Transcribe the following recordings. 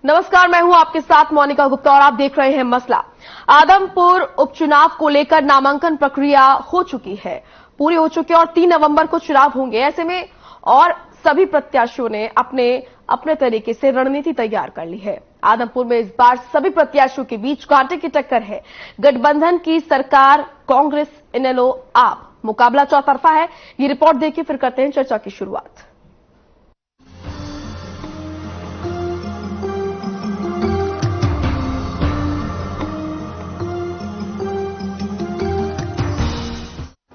नमस्कार, मैं हूं आपके साथ मोनिका गुप्ता और आप देख रहे हैं मसला। आदमपुर उपचुनाव को लेकर नामांकन प्रक्रिया हो चुकी है, पूरी हो चुकी है और 3 नवंबर को चुनाव होंगे। ऐसे में और सभी प्रत्याशियों ने अपने अपने तरीके से रणनीति तैयार कर ली है। आदमपुर में इस बार सभी प्रत्याशियों के बीच कांटे की टक्कर है। गठबंधन की सरकार, कांग्रेस, इनेलो, आप, मुकाबला चौतरफा है। ये रिपोर्ट देखिए, फिर करते हैं चर्चा की शुरुआत।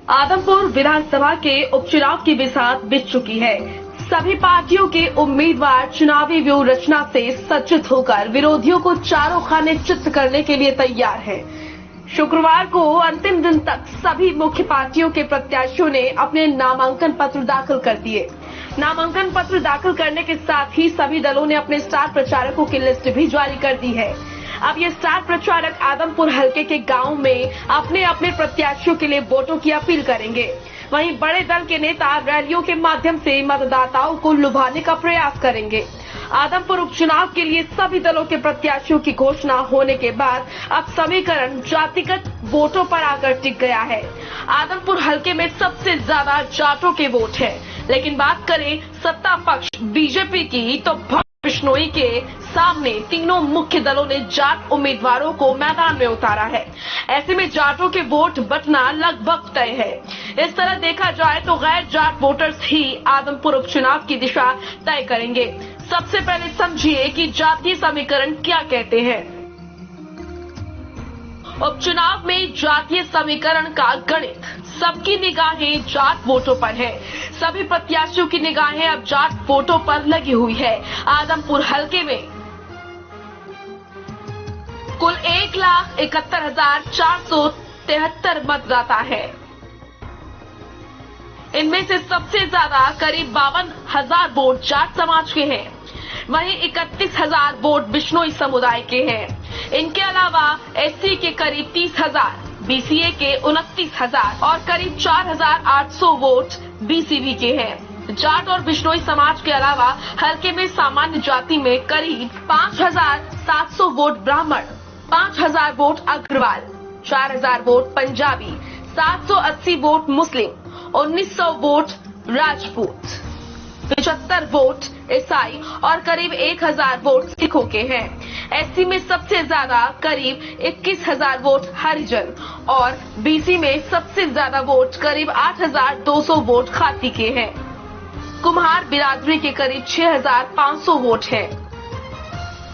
आदमपुर विधानसभा के उपचुनाव की बिसात बीत चुकी है। सभी पार्टियों के उम्मीदवार चुनावी व्यूह रचना से सज्जित होकर विरोधियों को चारों खाने चित्त करने के लिए तैयार हैं। शुक्रवार को अंतिम दिन तक सभी मुख्य पार्टियों के प्रत्याशियों ने अपने नामांकन पत्र दाखिल कर दिए। नामांकन पत्र दाखिल करने के साथ ही सभी दलों ने अपने स्टार प्रचारकों की लिस्ट भी जारी कर दी है। अब ये स्टार प्रचारक आदमपुर हलके के गांव में अपने अपने प्रत्याशियों के लिए वोटों की अपील करेंगे। वहीं बड़े दल के नेता रैलियों के माध्यम से मतदाताओं को लुभाने का प्रयास करेंगे। आदमपुर उपचुनाव के लिए सभी दलों के प्रत्याशियों की घोषणा होने के बाद अब समीकरण जातिगत वोटों पर आकर टिक गया है। आदमपुर हलके में सबसे ज्यादा जाटों के वोट है, लेकिन बात करें सत्ता पक्ष बीजेपी की तो बिश्नोई के सामने तीनों मुख्य दलों ने जाट उम्मीदवारों को मैदान में उतारा है। ऐसे में जाटों के वोट बंटना लगभग तय है। इस तरह देखा जाए तो गैर जाट वोटर्स ही आदमपुर उपचुनाव की दिशा तय करेंगे। सबसे पहले समझिए कि जातीय समीकरण क्या कहते हैं। उपचुनाव में जातीय समीकरण का गणित। सबकी निगाहें जाट वोटों पर है। सभी प्रत्याशियों की निगाहें अब जाट वोटों पर लगी हुई है। आदमपुर हलके में कुल 1,71,473 मतदाता है। इनमें से सबसे ज्यादा करीब 52,000 वोट जाट समाज के हैं। वहीं 31,000 वोट बिश्नोई समुदाय के हैं। इनके अलावा एससी के करीब 30,000, बीसीए के 29,000 और करीब 4,800 वोट बीसीबी के हैं। जाट और बिश्नोई समाज के अलावा हलके में सामान्य जाति में करीब 5,700 vote Brahmin, 5,000 vote Agarwal, 4,000 vote Punjabi, 780 vote Muslim, 1,900 vote Rajput, 75 vote ईसाई और करीब 1,000 वोट सिखों के हैं। एससी में सबसे ज्यादा करीब 21,000 वोट हरिजन और बीसी में सबसे ज्यादा वोट करीब 8,200 वोट खाती के हैं। कुम्हार बिरादरी के करीब 6,500 वोट हैं।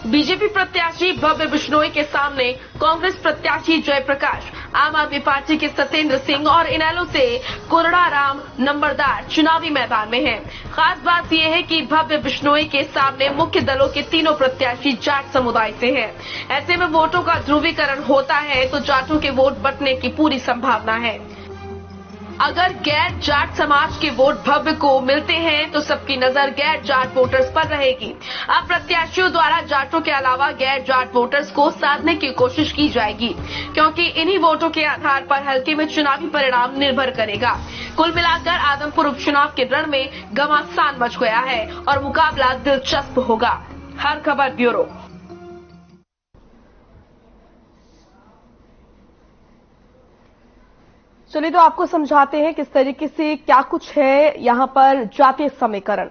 बीजेपी प्रत्याशी भव्य बिश्नोई के सामने कांग्रेस प्रत्याशी जयप्रकाश, आम आदमी पार्टी के सत्येंद्र सिंह और इनेलो से कुरड़ाराम नंबरदार चुनावी मैदान में हैं। खास बात यह है कि भव्य बिश्नोई के सामने मुख्य दलों के तीनों प्रत्याशी जाट समुदाय से हैं। ऐसे में वोटों का ध्रुवीकरण होता है तो जाटों के वोट बंटने की पूरी संभावना है। अगर गैर जाट समाज के वोट भव्य को मिलते हैं तो सबकी नजर गैर जाट वोटर्स पर रहेगी। अब प्रत्याशियों द्वारा जाटों के अलावा गैर जाट वोटर्स को साधने की कोशिश की जाएगी, क्योंकि इन्हीं वोटों के आधार पर हलके में चुनावी परिणाम निर्भर करेगा। कुल मिलाकर आदमपुर उपचुनाव के रण में घमासान मच गया है और मुकाबला दिलचस्प होगा। हर खबर ब्यूरो। चलिए तो आपको समझाते हैं किस तरीके से क्या कुछ है यहां पर जातीय समीकरण।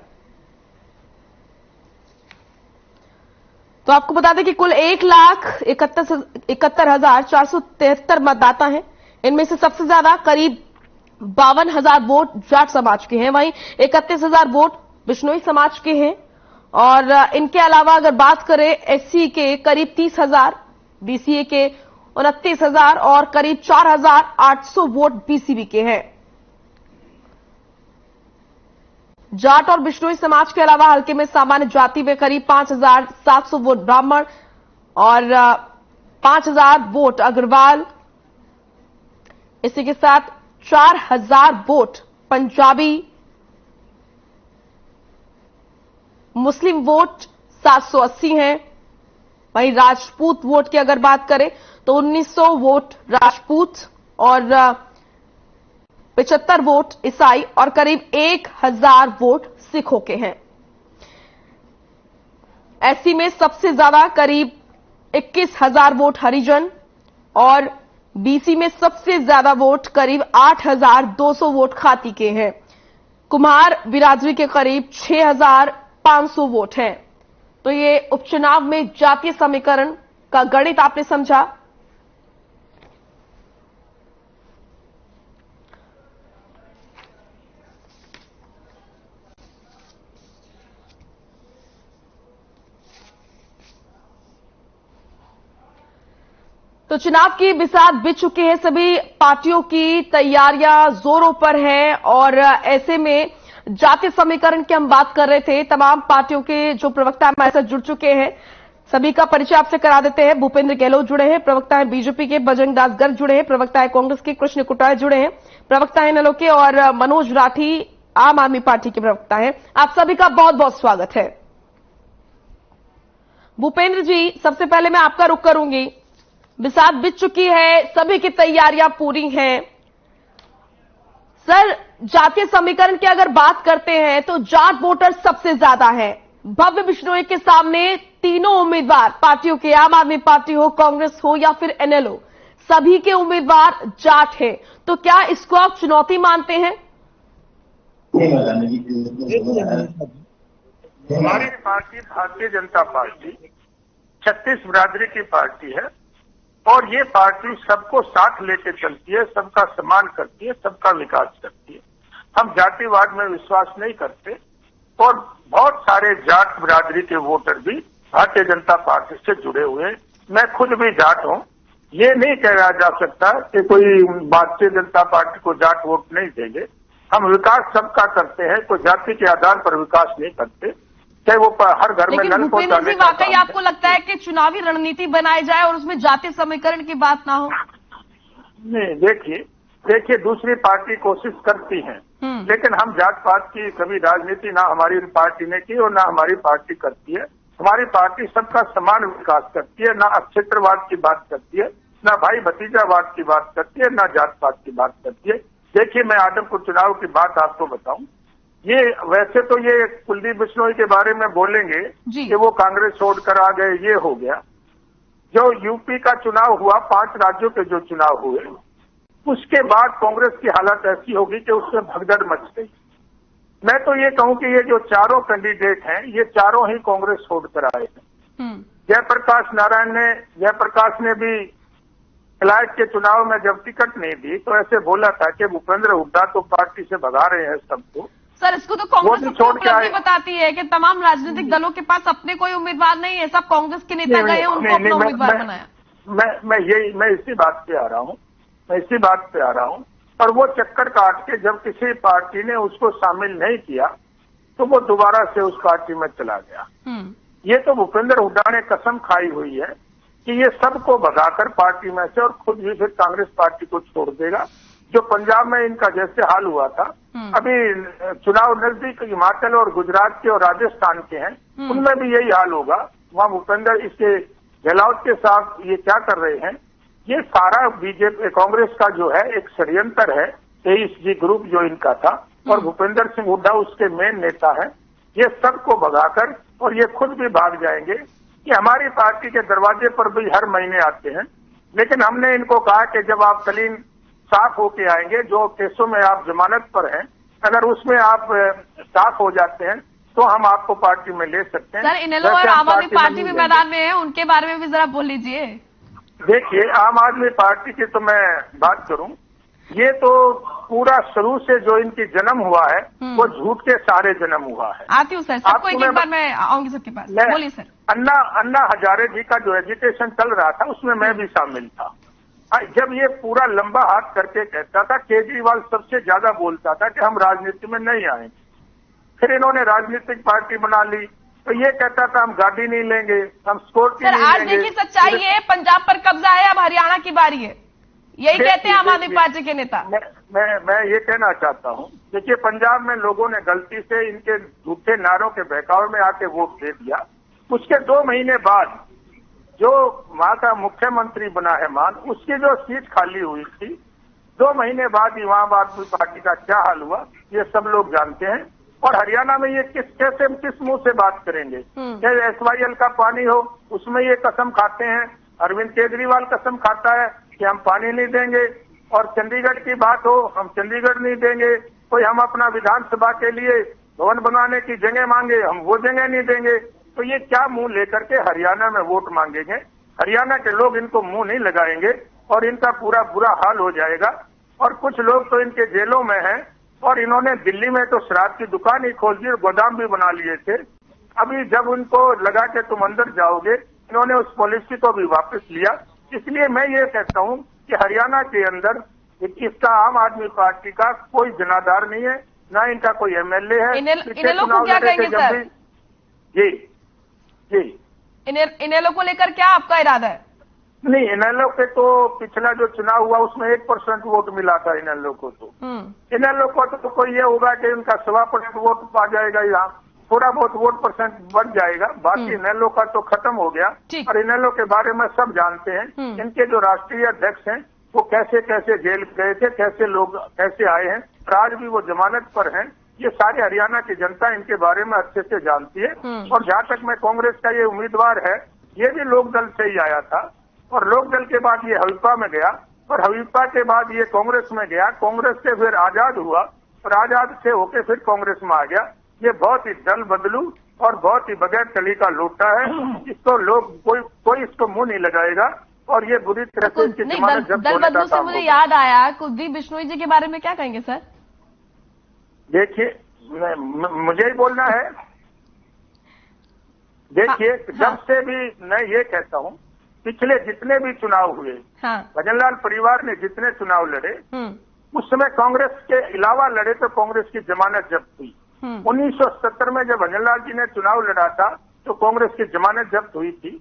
तो आपको बता दें कि कुल 1,71,473 मतदाता हैं। इनमें से सबसे ज्यादा करीब 52,000 वोट जाट समाज के हैं। वहीं 31,000 वोट बिश्नोई समाज के हैं और इनके अलावा अगर बात करें एससी के करीब 30,000, बीसीए के 29,000 और करीब 4,800 वोट बीसीबी के हैं। जाट और बिश्नोई समाज के अलावा हलके में सामान्य जाति में करीब 5,700 वोट ब्राह्मण और 5,000 वोट अग्रवाल, इसी के साथ 4,000 वोट पंजाबी, मुस्लिम वोट 780 हैं। वहीं राजपूत वोट की अगर बात करें तो 1,900 वोट राजपूत और 75 वोट ईसाई और करीब 1,000 वोट सिखों के हैं। एससी में सबसे ज्यादा करीब 21,000 वोट हरिजन और बीसी में सबसे ज्यादा वोट करीब 8,200 वोट खाती के हैं। कुम्हार बिरादरी के करीब 6,500 वोट हैं। तो ये उपचुनाव में जातीय समीकरण का गणित आपने समझा। तो चुनाव की बिसात बिछ चुकी है, सभी पार्टियों की तैयारियां जोरों पर है और ऐसे में जातीय समीकरण की हम बात कर रहे थे। तमाम पार्टियों के जो प्रवक्ता हमारे साथ जुड़ चुके हैं, सभी का परिचय आपसे करा देते हैं। भूपेंद्र गहलोत जुड़े हैं, प्रवक्ता है बीजेपी के। बजरंग दास गर्ग जुड़े हैं, प्रवक्ता है कांग्रेस के। कृष्ण कुटार जुड़े हैं, प्रवक्ता है नलो के। और मनोज राठी आम आदमी पार्टी के प्रवक्ता है। आप सभी का बहुत बहुत स्वागत है। भूपेंद्र जी, सबसे पहले मैं आपका रुख करूंगी। बिसात बिछ चुकी है, सभी की तैयारियां पूरी हैं। सर, जातीय समीकरण की अगर बात करते हैं तो जाट वोटर सबसे ज्यादा है। भव्य बिश्नोई के सामने तीनों उम्मीदवार पार्टियों के, आम आदमी पार्टी हो, कांग्रेस हो या फिर एनएलओ, सभी के उम्मीदवार जाट हैं। तो क्या इसको आप चुनौती मानते हैं? हमारी पार्टी भारतीय जनता पार्टी 36 बिरादरी की पार्टी है और ये पार्टी सबको साथ लेके चलती है, सबका सम्मान करती है, सबका विकास करती है। हम जातिवाद में विश्वास नहीं करते और बहुत सारे जाट बिरादरी के वोटर भी भारतीय जनता पार्टी से जुड़े हुए हैं। मैं खुद भी जाट हूं। ये नहीं कहा जा सकता कि कोई भारतीय जनता पार्टी को जाट वोट नहीं देंगे। हम विकास सबका करते हैं, कोई जाति के आधार पर विकास नहीं करते, चाहे वो हर घर में नल पहुंचाने का। वाकई आपको लगता है कि चुनावी रणनीति बनाई जाए और उसमें जातीय समीकरण की बात ना हो? नहीं, देखिए दूसरी पार्टी कोशिश करती है, लेकिन हम जात पात की कभी राजनीति ना हमारी पार्टी ने की और ना हमारी पार्टी करती है। हमारी पार्टी सबका समान विकास करती है, ना क्षेत्रवाद की बात करती है, ना भाई भतीजावाद की बात करती है, ना जात पात की बात करती है। देखिए, मैं आदमपुर चुनाव की बात आपको बताऊं। ये वैसे तो ये कुलदीप बिश्नोई के बारे में बोलेंगे कि वो कांग्रेस छोड़कर आ गए, ये हो गया। जो यूपी का चुनाव हुआ, 5 राज्यों के जो चुनाव हुए, उसके बाद कांग्रेस की हालत ऐसी होगी कि उसमें भगदड़ मच गई। मैं तो ये कहूं कि ये जो चारों कैंडिडेट हैं, ये चारों ही कांग्रेस छोड़कर आए हैं। जयप्रकाश ने भी इलाज के चुनाव में जब टिकट नहीं दी तो ऐसे बोला था कि भूपेंद्र हुड्डा तो पार्टी से भगा रहे हैं सबको। सर, इसको तो कांग्रेस उपलब्धि बताती है कि तमाम राजनीतिक दलों के पास अपने कोई उम्मीदवार नहीं है, सब कांग्रेस के नेता गए हैं, उनको अपना उम्मीदवार बनाया। मैं इसी बात पे आ रहा हूँ। और वो चक्कर काट के जब किसी पार्टी ने उसको शामिल नहीं किया तो वो दोबारा से उस पार्टी में चला गया। ये तो भूपेंद्र हुड्डा ने कसम खाई हुई है कि ये सबको भगाकर पार्टी में से और खुद भी फिर कांग्रेस पार्टी को छोड़ देगा। जो पंजाब में इनका जैसे हाल हुआ था, अभी चुनाव नजदीक हिमाचल और गुजरात के और राजस्थान के हैं, उनमें भी यही हाल होगा। वहां भूपेंद्र इसके गहलोत के साथ ये क्या कर रहे हैं, ये सारा बीजेपी कांग्रेस का जो है एक षड्यंत्र है। 23G ग्रुप जो इनका था और भूपेंद्र सिंह हुड्डा उसके मेन नेता है। ये सबको भगाकर और ये खुद भी भाग जाएंगे कि हमारी पार्टी के दरवाजे पर भी हर महीने आते हैं। लेकिन हमने इनको कहा कि जब आप क्लीन साफ होके आएंगे, जो केसों में आप जमानत पर हैं, अगर उसमें आप साफ हो जाते हैं तो हम आपको पार्टी में ले सकते हैं। सर, इनेलो और आम आदमी पार्टी भी मैदान में है, उनके बारे में भी जरा बोल लीजिए। देखिए, आम आदमी पार्टी की तो मैं बात करूं, ये तो पूरा शुरू से जो इनकी जन्म हुआ है वो झूठ के सारे जन्म हुआ है। आती हूँ सर, सबको एक बार मैं आऊंगी सबके पास। बोलिए सर। अन्ना हजारे जी का जो एजिटेशन चल रहा था उसमें मैं भी शामिल था। जब ये पूरा लंबा हाथ करके कहता था, केजरीवाल सबसे ज्यादा बोलता था कि हम राजनीति में नहीं आएंगे। फिर इन्होंने राजनीतिक पार्टी बना ली तो ये कहता था हम गाड़ी नहीं लेंगे, हम स्कूटी नहीं लेंगे। आज देखिए सच्चाई है, पंजाब पर कब्जा है, अब हरियाणा की बारी है, यही कहते हैं आम आदमी पार्टी के नेता। मैं ये कहना चाहता हूँ, देखिए पंजाब में लोगों ने गलती से इनके झूठे नारों के बहकावे में आके वोट दे दिया। उसके 2 महीने बाद जो वहां का मुख्यमंत्री बना है मान, उसकी जो सीट खाली हुई थी, 2 महीने बाद ही वहां आम आदमी पार्टी का क्या हाल हुआ ये सब लोग जानते हैं। और हरियाणा में ये किस मुंह से बात करेंगे? चाहे SYL का पानी हो, उसमें ये कसम खाते हैं, अरविंद केजरीवाल कसम खाता है कि हम पानी नहीं देंगे, और चंडीगढ़ की बात हो, हम चंडीगढ़ नहीं देंगे। कोई हम अपना विधानसभा के लिए भवन बनाने की जगह मांगे, हम वो जगह नहीं देंगे। तो ये क्या मुंह लेकर के हरियाणा में वोट मांगेंगे? हरियाणा के लोग इनको मुंह नहीं लगाएंगे और इनका पूरा बुरा हाल हो जाएगा। और कुछ लोग तो इनके जेलों में हैं, और इन्होंने दिल्ली में तो शराब की दुकान ही खोल दी और गोदाम भी बना लिए थे। अभी जब उनको लगा के तुम अंदर जाओगे, इन्होंने उस पॉलिसी को भी वापस लिया। इसलिए मैं ये कहता हूँ कि हरियाणा के अंदर इसका आम आदमी पार्टी का कोई जनाधार नहीं है, ना इनका कोई MLA है। इनेलो को क्या कहेंगे सर? जी इनेलो को लेकर क्या आपका इरादा है? नहीं, इनेलो के तो पिछला जो चुनाव हुआ उसमें 1% वोट मिला था इनेलो को। तो इनेलो को तो कोई ये होगा कि उनका 1.25% वोट पा जाएगा, यहाँ थोड़ा बहुत वोट परसेंट बढ़ जाएगा। बाकी इनेलो का तो खत्म हो गया। और इनेलो के बारे में सब जानते हैं, इनके जो राष्ट्रीय अध्यक्ष हैं वो कैसे कैसे जेल गए थे, कैसे लोग कैसे आए हैं, आज भी वो जमानत पर हैं। ये सारे हरियाणा की जनता इनके बारे में अच्छे से जानती है। और जहां तक मैं कांग्रेस का ये उम्मीदवार है, ये भी लोकदल से ही आया था, और लोकदल के बाद ये हवीपा में गया, और हवीपा के बाद ये कांग्रेस में गया, कांग्रेस से फिर आजाद हुआ, और आजाद से होके फिर कांग्रेस में आ गया। ये बहुत ही दल बदलू और बहुत ही बगैर तली का लोटा है। इसको लोग कोई इसको मुंह नहीं लगाएगा, और ये बुरी तरह से इसकी जमानत जब्त होने का काम होगा। मुझे याद आया, कुलदीप बिश्नोई जी के बारे में क्या कहेंगे सर? देखिए, मुझे ही बोलना है। देखिए, जब से भी मैं ये कहता हूँ, पिछले जितने भी चुनाव हुए, भजनलाल परिवार ने जितने चुनाव लड़े, उस समय कांग्रेस के अलावा लड़े तो कांग्रेस की जमानत जब्त हुई। 1970 में जब भजनलाल जी ने चुनाव लड़ा था तो कांग्रेस की जमानत जब्त हुई थी।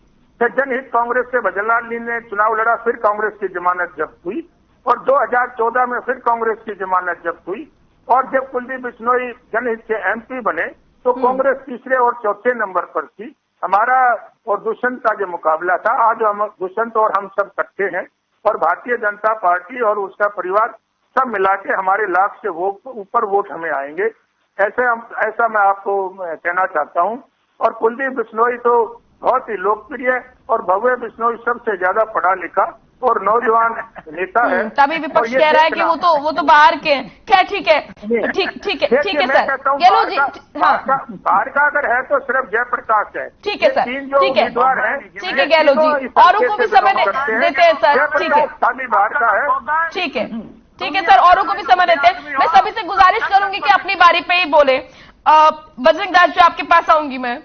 फिर जनहित कांग्रेस से भजनलाल जी ने चुनाव लड़ा, फिर कांग्रेस की जमानत जब्त हुई, और 2014 में फिर कांग्रेस की जमानत जब्त हुई। और जब कुलदीप बिश्नोई जनहित से MP बने तो कांग्रेस तीसरे और चौथे नंबर पर थी। हमारा और दुष्यंत का जो मुकाबला था, आज हम दुष्यंत और हम सब इकट्ठे हैं, और भारतीय जनता पार्टी और उसका परिवार सब मिला के हमारे लाख से ऊपर वोट हमें आएंगे। ऐसा मैं आपको कहना चाहता हूं। और कुलदीप बिश्नोई तो बहुत ही लोकप्रिय और भव्य बिश्नोई सबसे ज्यादा पढ़ा लिखा और नौजवान नेता है। तभी विपक्ष कह रहा है कि वो तो बाहर के। क्या ठीक है सर। गेहलोत जी, बाहर का अगर है तो सिर्फ जयप्रकाश है। ठीक है सर, तीन जो उम्मीदवार हैं, ठीक है गेहलोत जी, औरों को भी समय देते हैं सर। ठीक है, बाहर का है। ठीक है सर, औरों को भी समय देते हैं। मैं सभी से गुजारिश करूंगी कि अपनी बारी पे ही बोले। बजरंग दास जी, आपके पास आऊंगी मैं।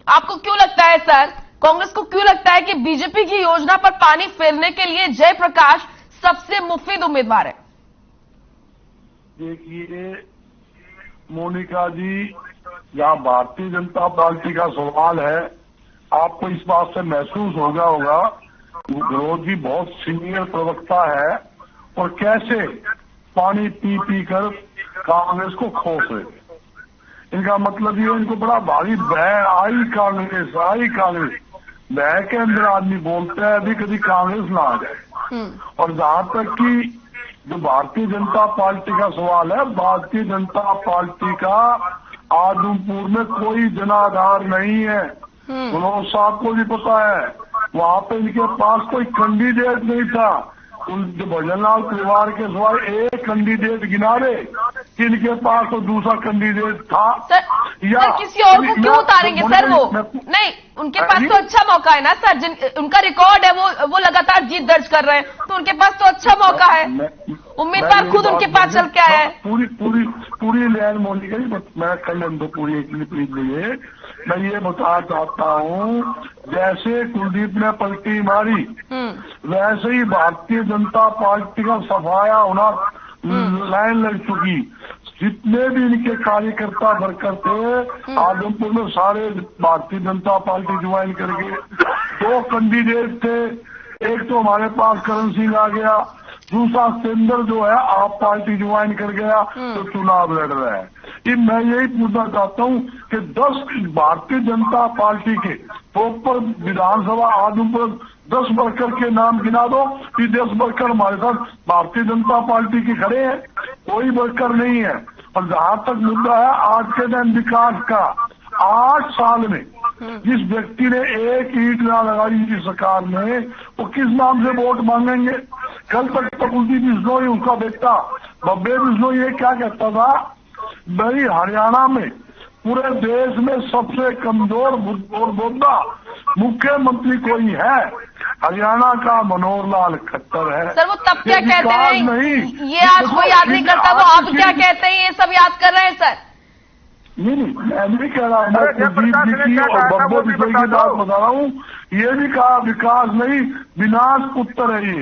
आपको क्यों लगता है सर, कांग्रेस को क्यों लगता है कि बीजेपी की योजना पर पानी फेरने के लिए जयप्रकाश सबसे मुफीद उम्मीदवार है? देखिए मोनिका जी, यहाँ भारतीय जनता पार्टी का सवाल है, आपको इस बात से महसूस होगा विरोधी बहुत सीनियर प्रवक्ता है और कैसे पानी पी कर कांग्रेस को खोसे। इनका मतलब ये, इनको बड़ा भारी भय आई कांग्रेस भय के अंदर आदमी बोलता है अभी कभी कांग्रेस ना आ जाए। और जहां तक कि जो भारतीय जनता पार्टी का सवाल है, भारतीय जनता पार्टी का आदमपुर में कोई जनाधार नहीं है। मनोज साहब को भी पता है, वहां पे इनके पास कोई कैंडिडेट नहीं था। जो भजनलाल परिवार के सिवाय एक कैंडिडेट गिना दे कि इनके पास तो दूसरा कैंडिडेट था। सर किसी और को क्यों उतारेंगे सर? वो नहीं, उनके पास तो अच्छा मौका है ना सर, उनका रिकॉर्ड है, वो लगातार जीत दर्ज कर रहे हैं, तो उनके पास तो अच्छा मौका है। उम्मीदवार खुद उनके पास चल के आया है। पूरी लैंड मोनिका जी, मैं कर लें दो पूरी एक मिनट लिए। मैं ये बताना चाहता हूँ, जैसे कुलदीप ने पलटी मारी वैसे ही भारतीय जनता पार्टी का सफाया होना लाइन लग चुकी। जितने भी इनके कार्यकर्ता वर्कर थे आदमपुर में सारे भारतीय जनता पार्टी ज्वाइन करके, 2 कैंडिडेट थे, एक तो हमारे पास करण सिंह आ गया, दूसरा सेंदर जो है आप पार्टी ज्वाइन कर गया तो चुनाव लड़ रहा है। मैं यही पूछना चाहता हूँ कि 10 भारतीय जनता पार्टी के प्रॉपर विधानसभा आदमपुर 10 वर्कर के नाम गिना दो कि 10 वर्कर हमारे साथ भारतीय जनता पार्टी के खड़े हैं। कोई वर्कर नहीं है। और जहां तक मुद्दा है आज के दिन विकास का, 8 साल में जिस व्यक्ति ने एक ईंट ना लगाई इस सरकार में, वो किस नाम से वोट मांगेंगे? कल तक तो कुलदीप बिश्नोई, उसका बेटा बब्बे बिश्नोई, ये क्या कहता था, भाई हरियाणा में पूरे देश में सबसे कमजोर और मुद्दा मुख्यमंत्री कोई है, हरियाणा का मनोहर लाल खट्टर है। सर वो तब क्या कहते हैं, ये आज कोई याद नहीं करता, वो आप क्या कहते हैं ये सब याद कर रहे हैं सर? नहीं, मैं नहीं कह रहा, मैं कुलदीप जी की और बब्बे बिश्नोई की बात बता रहा हूँ। ये भी कहा विकास नहीं विनाश पुत्र है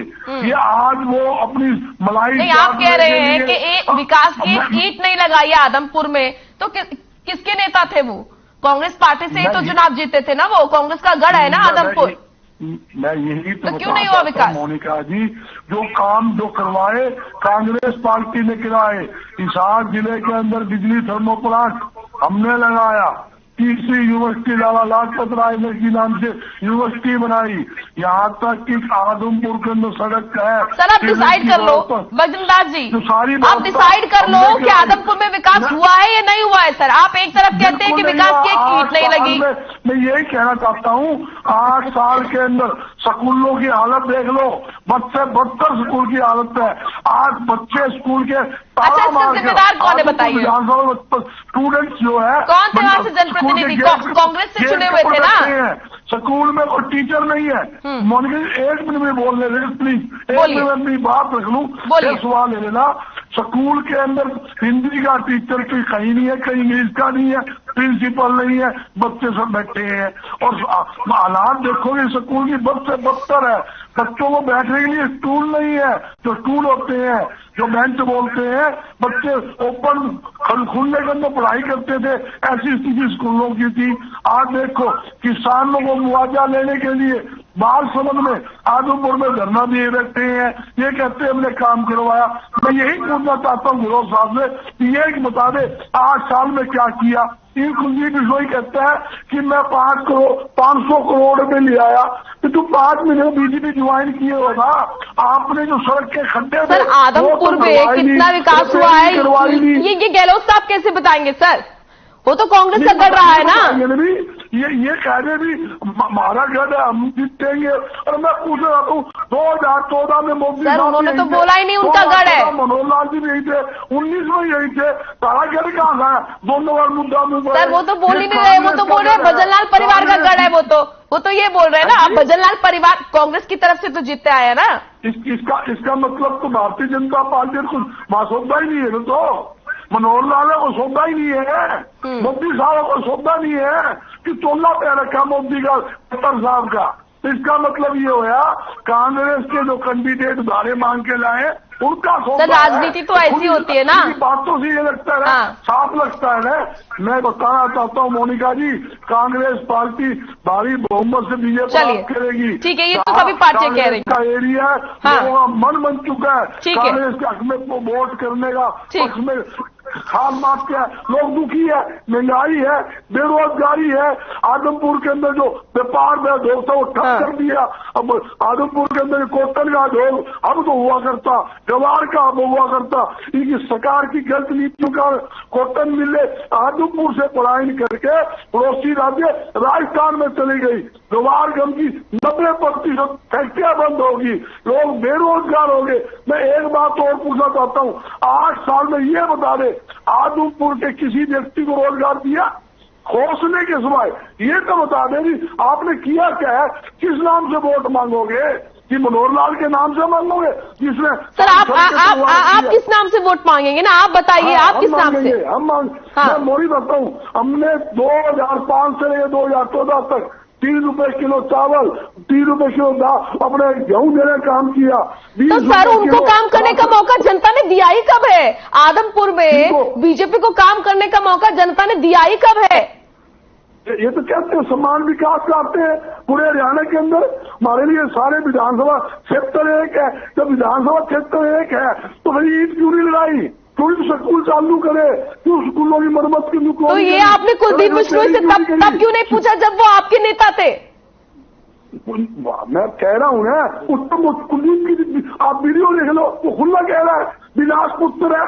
ये आज वो अपनी मलाई नहीं, आप कह रहे हैं कि विकास की ईंट नहीं लगाई है आदमपुर में, तो किसके नेता थे वो? कांग्रेस पार्टी से ही तो चुनाव जीते थे ना, वो कांग्रेस का गढ़ है ना आदमपुर। मैं यही तो क्यों नहीं हुआ विकास? मोनिका जी, जो काम जो करवाए कांग्रेस पार्टी ने कराए। हिसार जिले के अंदर बिजली थर्मो प्लांट हमने लगाया, तीसरी यूनिवर्सिटी लाला लाजपत राय ने की नाम से यूनिवर्सिटी बनाई, यहाँ तक कि आदमपुर के अंदर सड़क है। सर आप डिसाइड कर लो बजरंगदास जी, तो सारी आप डिसाइड कर लो कि आदमपुर में विकास हुआ है या नहीं हुआ है। सर आप एक तरफ कहते हैं कि विकास की एक ईंट नहीं लगी। मैं यही कहना चाहता हूँ, 8 साल के अंदर स्कूलों की हालत देख लो, बच्चे 72 स्कूल की हालत है। आज बच्चे स्कूल के अच्छा, इसका जिम्मेदार कौन है बताइए? स्टूडेंट्स जो है, कौन थे वहाँ से जनप्रतिनिधि? कांग्रेस से चुने हुए थे ना। स्कूल में कोई टीचर नहीं है। मोनिका एक मिनट में बोल ले रहे प्लीज, एक मिनट में अपनी बात रख लूं, एक सवाल ले लेना। स्कूल के अंदर हिंदी का टीचर कहीं नहीं है, कहीं इंग्लिश का नहीं है, प्रिंसिपल नहीं है, बच्चे सब बैठे हैं। और हालात देखोगे स्कूल की बद से बदतर है। बच्चों को बैठने के लिए स्टूल नहीं है, जो स्टूल होते हैं, जो बेंच बोलते हैं, बच्चे ओपन खुलने के अंदर पढ़ाई करते थे, ऐसी स्थिति स्कूलों की थी। आज देखो किसानों को मुआवजा लेने के लिए बाल समझ में आदमपुर में धरना दिए रहते हैं, ये कहते हैं हमने काम करवाया। मैं यही पूछना चाहता हूँ गुरु साहब से कि ये बता दे 8 साल में क्या किया। कुलदीप बिश्नोई कहता है कि मैं 500 करोड़ रुपए ले आया, तो तुम 5 महीने बीजेपी ज्वाइन किए हो ना, आपने जो सड़क के खड्डे सर आदमपुर में कितना विकास हुआ है ये गहलोत साहब कैसे बताएंगे सर? वो तो कांग्रेस का गढ़ रहा है ना। ये कह रहे भी हमारा गढ़ है, हम जीतेंगे। और मैं पूछ रहा हूँ 2014 में मोदी सर उन्होंने तो बोला ही नहीं उनका गढ़ है। मनोहर लाल जी भी यही थे, 19 में यही थे, सारा गढ़ कहाँ था? दोनों बार मुद्दा सर वो तो बोल ही नहीं रहे, वो तो बोल रहे भजनलाल परिवार का गढ़ है। वो तो ये बोल रहे हैं ना, आप भजनलाल परिवार कांग्रेस की तरफ से तो जीतते आए हैं ना। इसका मतलब तो भारतीय जनता पार्टी कुछ मासूदा ही नहीं है। तो मनोहर लाल को सौदा ही नहीं है, मोदी साहब को सौदा नहीं है कि चोला पे रखा मोदी का खट्टर साहब का। इसका मतलब ये होया कांग्रेस के जो कैंडिडेट उधारे मांग के लाए उनका सौदा। राजनीति तो ऐसी होती है ना, बातों से ये लगता है साफ लगता है ना। मैं बताना चाहता हूँ मोनिका जी, कांग्रेस पार्टी भारी बहुमत से बीजेपी करेगी। ठीक है, ये तो सभी पार्टियां कह रही का एरिया है, लोगों का मन बन चुका है कांग्रेस के हक में वोट करने का। उसमें खाल माफ क्या है, लोग दुखी है, महंगाई है, बेरोजगारी है। आदमपुर के अंदर जो व्यापार में उद्योग था वो ठप कर दिया। अब आदमपुर के अंदर कॉटन का उद्योग अब तो हुआ करता, जवार का अब हुआ करता। इनकी सरकार की गलत नीतियों का कॉटन मिले आदमपुर से पलायन करके पड़ोसी राज्य राजस्थान में चली गई। जवार गम की 90% फैक्ट्रियां बंद होगी, लोग बेरोजगार हो गए। मैं एक बात और पूछना चाहता हूँ, 8 साल में ये बता दे आदमपुर के किसी व्यक्ति को रोजगार दिया खोसने के सिवाय? ये तो बता दे भी आपने किया क्या है? किस नाम से वोट मांगोगे? कि मनोहर लाल के नाम से मांगोगे जिसमें? सर आप किस नाम से वोट मांगेंगे ना, आप बताइए। आप किस नाम से? मैं मोदी बताता हूँ, हमने 2005 से लेकर 2014 तक 3 रुपए किलो चावल, 3 रुपए किलो दाल अपने गेहूं देने काम किया। तो सर उनको काम करने का मौका जनता ने दिया ही कब है? आदमपुर में बीजेपी को काम करने का मौका जनता ने दिया ही कब है? ये तो कहते हैं समान विकास चाहते हैं पूरे हरियाणा के अंदर। हमारे लिए सारे विधानसभा क्षेत्र एक है, जब विधानसभा क्षेत्र एक है तो भाई ईद क्यों नहीं लगाई? क्यों स्कूल चालू करे? क्यों स्कूलों की मरम्मत की? तो ये आपने कुलदीप बिश्नोई से तब क्यों नहीं पूछा जब वो आपके नेता थे? मैं कह रहा हूँ ना, उत्तम कुलदीप की आप वीडियो देख लो, वो खुला कह रहा है विनाश पुत्र है।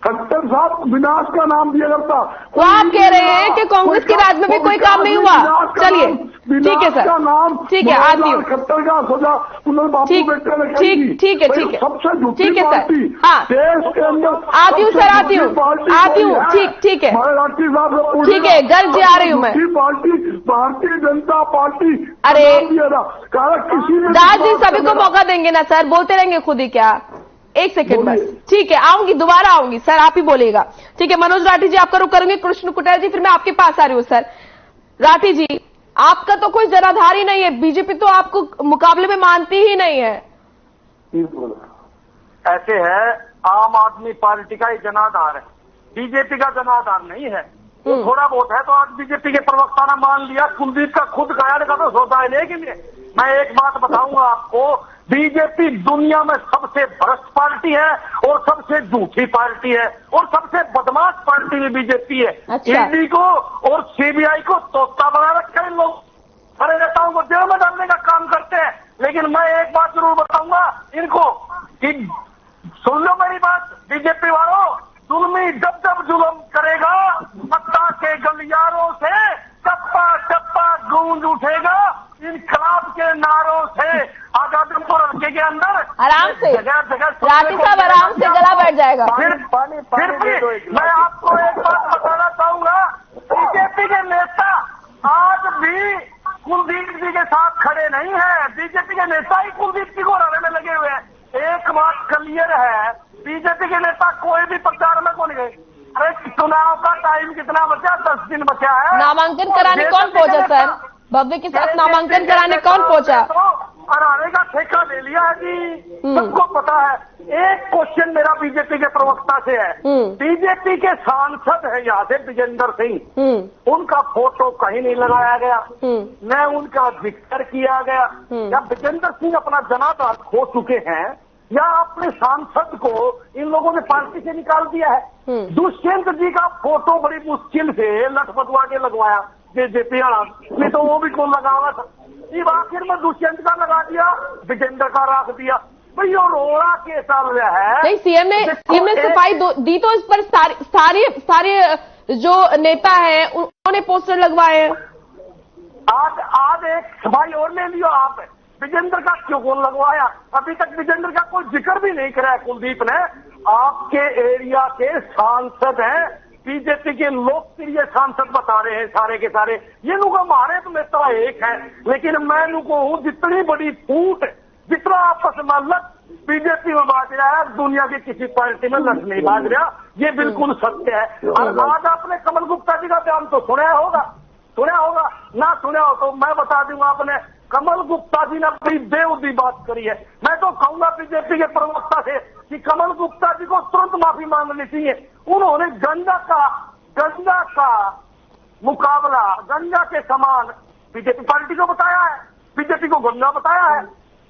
खट्टर साहब विनाश का नाम दिया करता। तो आप कह रहे हैं कि कांग्रेस के राज में भी कोई काम नहीं हुआ। चलिए ठीक है सर, ठीक है आती हूँ। खट्टर का सजा उन्होंने बापू बेटे ने ठीक है सबसे ठीक है पार्टी हाँ देश के अंदर आती हूँ सर, आती हूँ ठीक है राठी साहब ठीक है, गर्ज जी आ रही हूँ मैं। पार्टी भारतीय जनता पार्टी अरे किसी ने दास जी सभी को मौका देंगे ना सर, बोलते रहेंगे खुद ही क्या, एक सेकंड बस। ठीक है आऊंगी, दोबारा आऊंगी सर, आप ही बोलिएगा। ठीक है मनोज राठी जी आपका रुख करूंगी, कृष्ण कुटेल जी फिर मैं आपके पास आ रही हूँ। सर राठी जी आपका तो कोई जनाधार ही नहीं है, बीजेपी तो आपको मुकाबले में मानती ही नहीं है। ऐसे है, आम आदमी पार्टी का ही जनाधार है, बीजेपी का जनाधार नहीं है। थोड़ा बहुत है तो आज बीजेपी के प्रवक्ता ने मान लिया, कुलदीप का खुद गायन का तो सौदा है। लेकिन मैं एक बात बताऊंगा आपको, बीजेपी दुनिया में सबसे भ्रष्ट पार्टी है और सबसे झूठी पार्टी है और सबसे बदमाश पार्टी भी बीजेपी है। अच्छा। ईडी को और सीबीआई को तोता बना रखा है, इन लोग बड़े नेताओं को जेल में डालने का काम करते हैं। लेकिन मैं एक बात जरूर बताऊंगा इनको कि सुन लो मेरी बात, बीजेपी वालों, जुल्मी जब जब जुल्म करेगा सत्ता के गलियारों से टप्पा टप्पा गूंज उठेगा, इनकलाब के नारों से आजादपुर हल्के के अंदर आराम से जगह जगह राठी साहब आराम से गला बैठ जाएगा। फिर भी मैं आपको एक बात बताना चाहूंगा, बीजेपी के नेता आज भी कुलदीप जी के साथ खड़े नहीं है, बीजेपी के नेता ही कुलदीप जी को हराने में लगे हुए हैं। एक बात क्लियर है, बीजेपी के नेता कोई भी प्रचार में कौन गए। अरे चुनाव का टाइम कितना बचा, 10 दिन बचा है। नामांकन कराने कौन पहुंचा सर, भव्य के साथ नामांकन कराने कौन पहुंचा? हराने का ठेका ले लिया है जी, सबको पता है। एक क्वेश्चन मेरा बीजेपी के प्रवक्ता से है, बीजेपी के सांसद है यहाँ से विजेंद्र सिंह, उनका फोटो कहीं नहीं लगाया गया, न उनका जिक्र किया गया। या विजेंद्र सिंह अपना जनाधार खो चुके हैं या अपने सांसद को इन लोगों ने पार्टी से निकाल दिया है। दुष्यंत जी का फोटो बड़ी मुश्किल से लटपटवा के लगवाया बीजेपी, नहीं तो वो भी कौन लगावा था। अब आखिर में दुष्यंत का लगा दिया, विजेंद्र का रख दिया। भाई ये रोड़ा के चल रहा है। नहीं सीएम ने सफाई दी तो इस पर सारे जो नेता हैं उन्होंने पोस्टर लगवाए हैं। आज एक सफाई और ले लियो आप, विजेंद्र का क्यों कौन लगवाया? अभी तक विजेंद्र का कोई जिक्र भी नहीं करा है कुलदीप ने। आपके एरिया के सांसद हैं, बीजेपी के लोकप्रिय सांसद बता रहे हैं सारे के सारे, ये लोग हमारे तो नेता एक है। लेकिन मैं हूँ जितनी बड़ी फूट, जितना आपस में लट बीजेपी में बाज रहा है, दुनिया की किसी पार्टी में लट नहीं बाज रहा, ये बिल्कुल सत्य है। और आज आपने कमल गुप्ता जी का बयान तो सुना होगा, ना सुना हो तो मैं बता दूंगा। आपने कमल गुप्ता जी ने बड़ी बेउदी बात करी है। मैं तो कहूंगा बीजेपी के प्रवक्ता से कि कमल गुप्ता जी को तुरंत माफी मांगनी चाहिए। उन्होंने गंगा का मुकाबला गंगा के समान बीजेपी पार्टी को बताया है, बीजेपी को गंगा बताया है।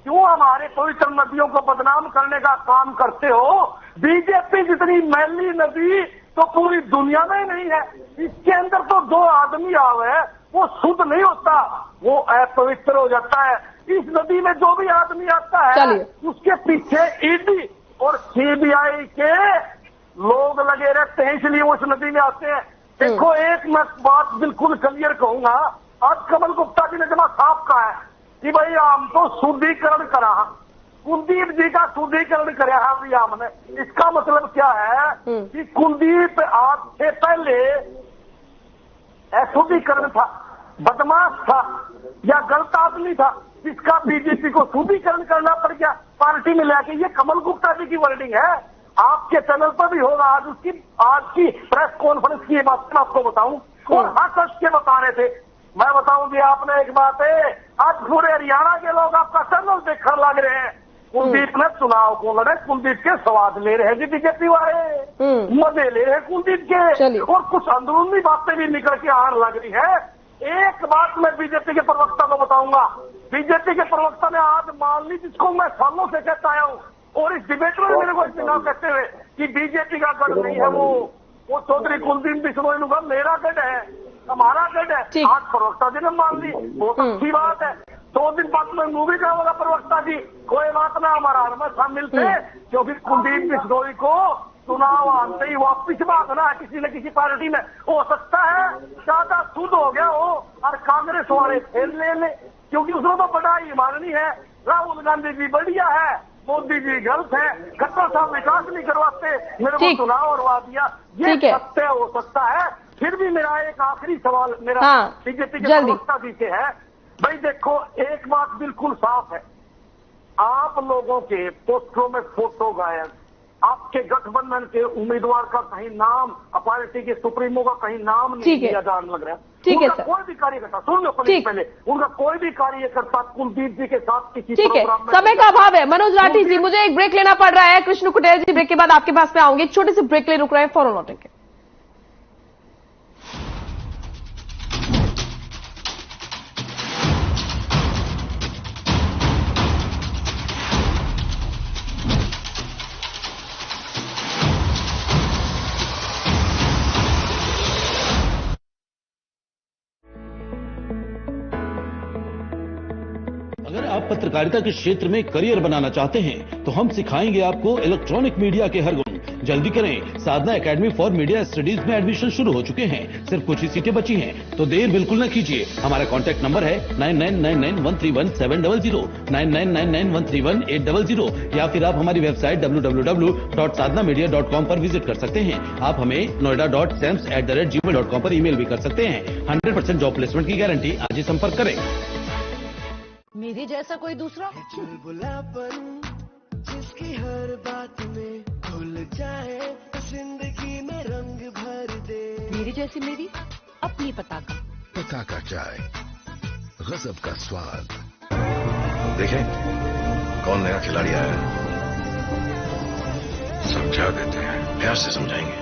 क्यों हमारे पवित्र नदियों को बदनाम करने का काम करते हो? बीजेपी जितनी मैली नदी तो पूरी दुनिया में नहीं है। इसके अंदर तो 2 आदमी आवे वो शुद्ध नहीं होता, वो अपवित्र हो जाता है। इस नदी में जो भी आदमी आता है उसके पीछे ईडी और सीबीआई के लोग लगे रहते हैं, इसलिए वो इस नदी में आते हैं। देखो एक मैं बात बिल्कुल क्लियर कहूंगा, आज कमल गुप्ता जी ने जमा साफ कहा है कि भाई हम तो शुद्धिकरण करा, कुलदीप जी का शुद्धिकरण कराया अभी हमने। इसका मतलब क्या है कि कुलदीप आज से पहले शुद्धिकरण था, बदमाश था या गलत आदमी था, जिसका बीजेपी को शुद्धिकरण करना पड़ गया पार्टी में लाके। ये कमल गुप्ता जी की वर्डिंग है, आपके चैनल पर भी होगा। आज की प्रेस कॉन्फ्रेंस की बात मैं आपको बताऊं और हंस के बता रहे थे। मैं बताऊं जी आपने एक बात है, आज पूरे हरियाणा के लोग आपका चैनल देखने लग रहे हैं। कुलदीप ने चुनाव को लड़े, कुलदीप के स्वाद ले रहे हैं जी बीजेपी वाले, मजे ले रहे हैं कुलदीप के, और कुछ अंदरूनी बातें भी निकल के आने लग रही है। एक बात मैं बीजेपी के प्रवक्ता को बताऊंगा, बीजेपी के प्रवक्ता ने आज मान ली जिसको मैं सालों से कहता आया हूँ, और इस डिबेट में मेरे को इस्तेमाल कहते हुए कि बीजेपी का गढ़ नहीं है वो चौधरी कुलदीप बिश्नोई का मेरा गढ़ है, हमारा गढ़ है। आज प्रवक्ता जी ने मान ली, बहुत अच्छी बात है। 2 दिन बाद में मूवी का होगा प्रवक्ता जी, कोई बात ना, हमारा में शामिल थे, क्योंकि कुलदीप बिश्नोई को चुनाव आते ही वापिस भागना किसी न किसी पार्टी में हो सकता है, ज्यादा शुद्ध हो गया हो और कांग्रेस वाले फेल ले, क्योंकि उसमें तो बड़ा ईमानी है। राहुल गांधी जी बढ़िया है, मोदी जी गलत है, खट्टर साहब विकास नहीं करवाते, मेरे को चुनाव करवा दिया, ये सत्य हो सकता है। फिर भी मेरा एक आखिरी सवाल मेरा बीजेपी के प्रवक्ता जी से है, भाई देखो एक बात बिल्कुल साफ है, आप लोगों के पोस्टरों में फोटो गायब, आपके गठबंधन के उम्मीदवार का कहीं नाम, पार्टी के सुप्रीमो का कहीं नाम नहीं दिया जाने लग रहा है। ठीक है, कोई भी कार्यकर्ता, सुन लो पहले, उनका कोई भी कार्यकर्ता कुलदीप जी के साथ किसी प्रोग्राम में, समय का अभाव है। मनोज राठी जी, मुझे एक ब्रेक लेना पड़ रहा है। कृष्ण कुटेल जी, ब्रेक के बाद आपके पास में आऊंगी, एक छोटे से ब्रेक ले रुक रहे हैं, फौरन लौटेंगे। अगर आप पत्रकारिता के क्षेत्र में करियर बनाना चाहते हैं तो हम सिखाएंगे आपको इलेक्ट्रॉनिक मीडिया के हर गुण। जल्दी करें, साधना एकेडमी फॉर मीडिया स्टडीज में एडमिशन शुरू हो चुके हैं, सिर्फ कुछ ही सीटें बची हैं, तो देर बिल्कुल न कीजिए। हमारा कॉन्टैक्ट नंबर है 9999131700, 9999131800, या फिर आप हमारी वेबसाइट www.sadhnamedia.com पर विजिट कर सकते हैं। आप हमें noida.sems@gmail.com पर ईमेल भी कर सकते हैं। 100% जॉब प्लेसमेंट की गारंटी, आज ही संपर्क करें। मेरे जैसा कोई दूसरा चुलबुलापन जिसकी हर बात में खुल जाए, जिंदगी में रंग भर दे। मेरी जैसी मेरी अपनी पताका चाय, गजब का स्वाद। देखें कौन नया खिलाड़ी आया है, समझा देते हैं, प्यार से समझाएंगे।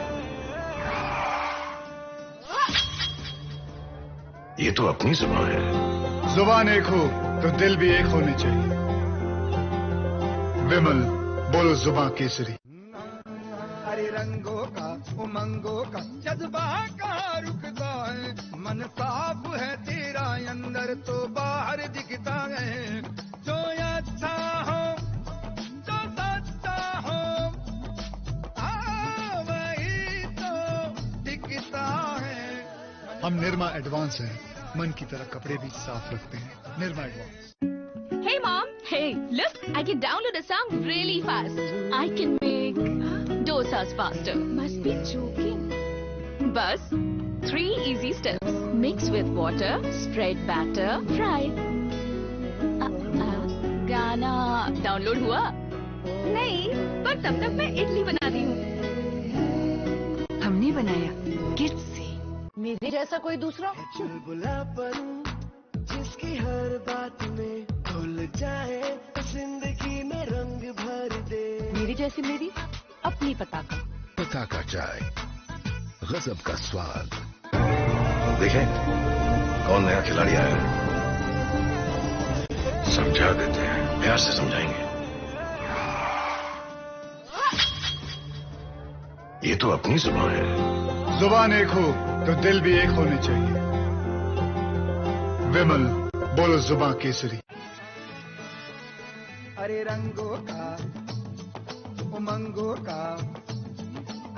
ये तो अपनी जुबान है। जुबान एक हो तो दिल भी एक होने चाहिए। विमल बोलो जुबान केसरी। हरे रंगों का उमंगों का जज्बा का रुकता है, मन साफ है तेरा अंदर तो बाहर दिखता है। जो अच्छा हो जो सच्चा हो वही तो दिखता है। हम निर्मा एडवांस हैं, मन की तरह कपड़े भी साफ रखते हैं। Nirma advance. Hey mom, hey, look, I can download a song really fast. I can make dosas faster. Must be joking. Bus, 3 easy steps. Mix with water, spread batter, fry. गाना डाउनलोड हुआ? नहीं, पर तब तक मैं इडली बना रही हूँ। हमने बनाया किड्स से। मेरे जैसा कोई दूसरा चुलबुलापन जिसकी हर बात में खुल जाए, जिंदगी में रंग भर दे। मेरी जैसी मेरी अपनी पताका चाय, गजब का स्वाद। देखें कौन नया खिलाड़ी आया है, समझा देते हैं, प्यार से समझाएंगे। ये तो अपनी जुबान है। जुबान एक हो तो दिल भी एक होने चाहिए। विमल बोलो जुबान केसरी। हरे रंगों का उमंगों का,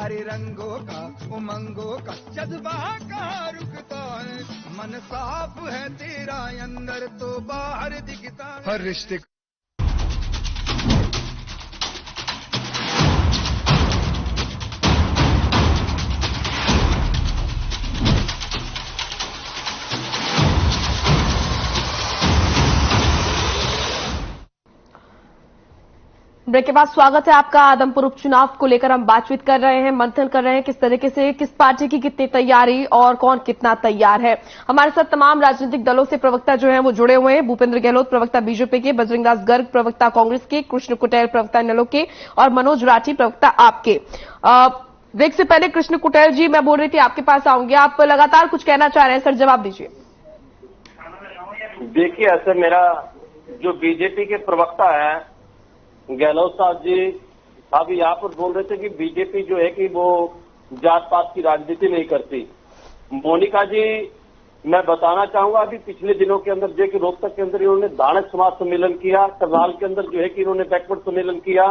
हरे रंगों का उमंगों का जज्बा का रुकता है। मन साफ है तेरा अंदर तो बाहर दिखता है। हर रिश्ते ब्रेक के बाद स्वागत है आपका। आदमपुर उपचुनाव को लेकर हम बातचीत कर रहे हैं, मंथन कर रहे हैं किस तरीके से किस पार्टी की कितनी तैयारी और कौन कितना तैयार है। हमारे साथ तमाम राजनीतिक दलों से प्रवक्ता जो हैं वो जुड़े हुए हैं। भूपेंद्र गहलोत प्रवक्ता बीजेपी के, बजरंगदास गर्ग प्रवक्ता कांग्रेस के, कृष्ण कुटेल प्रवक्ता इनेलो के और मनोज राठी प्रवक्ता आपके। ब्रेक से पहले कृष्ण कुटेल जी, मैं बोल रही थी आपके पास आऊंगी, आप लगातार कुछ कहना चाह रहे हैं, सर जवाब दीजिए। देखिए ऐसे मेरा जो बीजेपी के प्रवक्ता है गहलोत साहब जी अभी यहाँ पर बोल रहे थे कि बीजेपी जो है कि वो जात पात की राजनीति नहीं करती। मोनिका जी मैं बताना चाहूंगा अभी पिछले दिनों के अंदर जो है कि रोहतक के अंदर इन्होंने दानक समाज सम्मेलन किया, करनाल के अंदर जो है कि इन्होंने बैकवर्ड सम्मेलन किया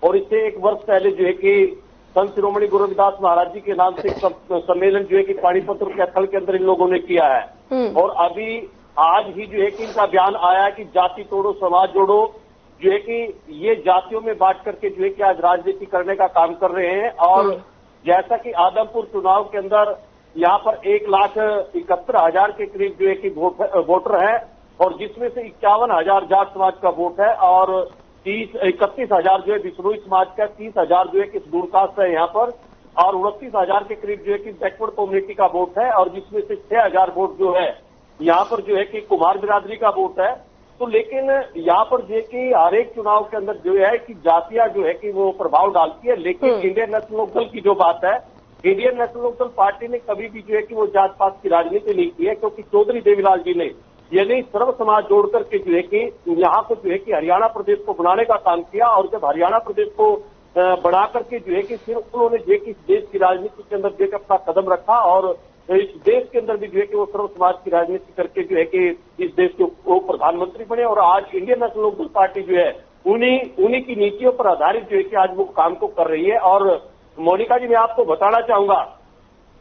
और इससे 1 वर्ष पहले जो है कि संत शिरोमणि गुरु रविदास महाराज जी के नाम से सम्मेलन जो है कि पानीपत और कैथल के अंदर इन लोगों ने किया है। और अभी आज ही जो है कि इनका बयान आया है कि जाति तोड़ो समाज जोड़ो, जो है कि ये जातियों में बांट करके जो है कि आज राजनीति करने का काम कर रहे हैं। और जैसा कि आदमपुर चुनाव के अंदर यहाँ पर 1,71,000 के करीब जो है कि वोटर है, और जिसमें से 51,000 जाट समाज का वोट है, और 31,000 जो है बिश्नोई समाज का, 30,000 जो है कि शेड्यूल कास्ट है यहाँ पर, और 29,000 के करीब जो है कि बैकवर्ड कम्युनिटी का वोट है, और जिसमें से 6,000 वोट जो है यहाँ पर जो है कि कुमार बिरादरी का वोट है। तो लेकिन यहाँ पर जो है कि हर एक चुनाव के अंदर जो है कि जातियां जो है कि वो प्रभाव डालती है। लेकिन इंडियन नेशनल लोकदल की जो बात है, इंडियन नेशनल लोकदल पार्टी ने कभी भी जो है कि वो जात पात की राजनीति नहीं की है, क्योंकि चौधरी देवीलाल जी ने यानी सर्व समाज जोड़ करके जो है कि यहाँ को जो है कि हरियाणा प्रदेश को बनाने का काम किया। और जब हरियाणा प्रदेश को बना करके जो है कि फिर उन्होंने जो है कि इस देश की राजनीति के अंदर जो है कि अपना कदम रखा, और इस देश के अंदर भी जो है कि वो सर्व समाज की राजनीति करके जो है कि इस देश के वो प्रधानमंत्री बने। और आज इंडियन नेशनल लोकदल पार्टी जो है उन्हीं की नीतियों पर आधारित जो है कि आज वो काम को कर रही है। और मोनिका जी, मैं आपको बताना चाहूंगा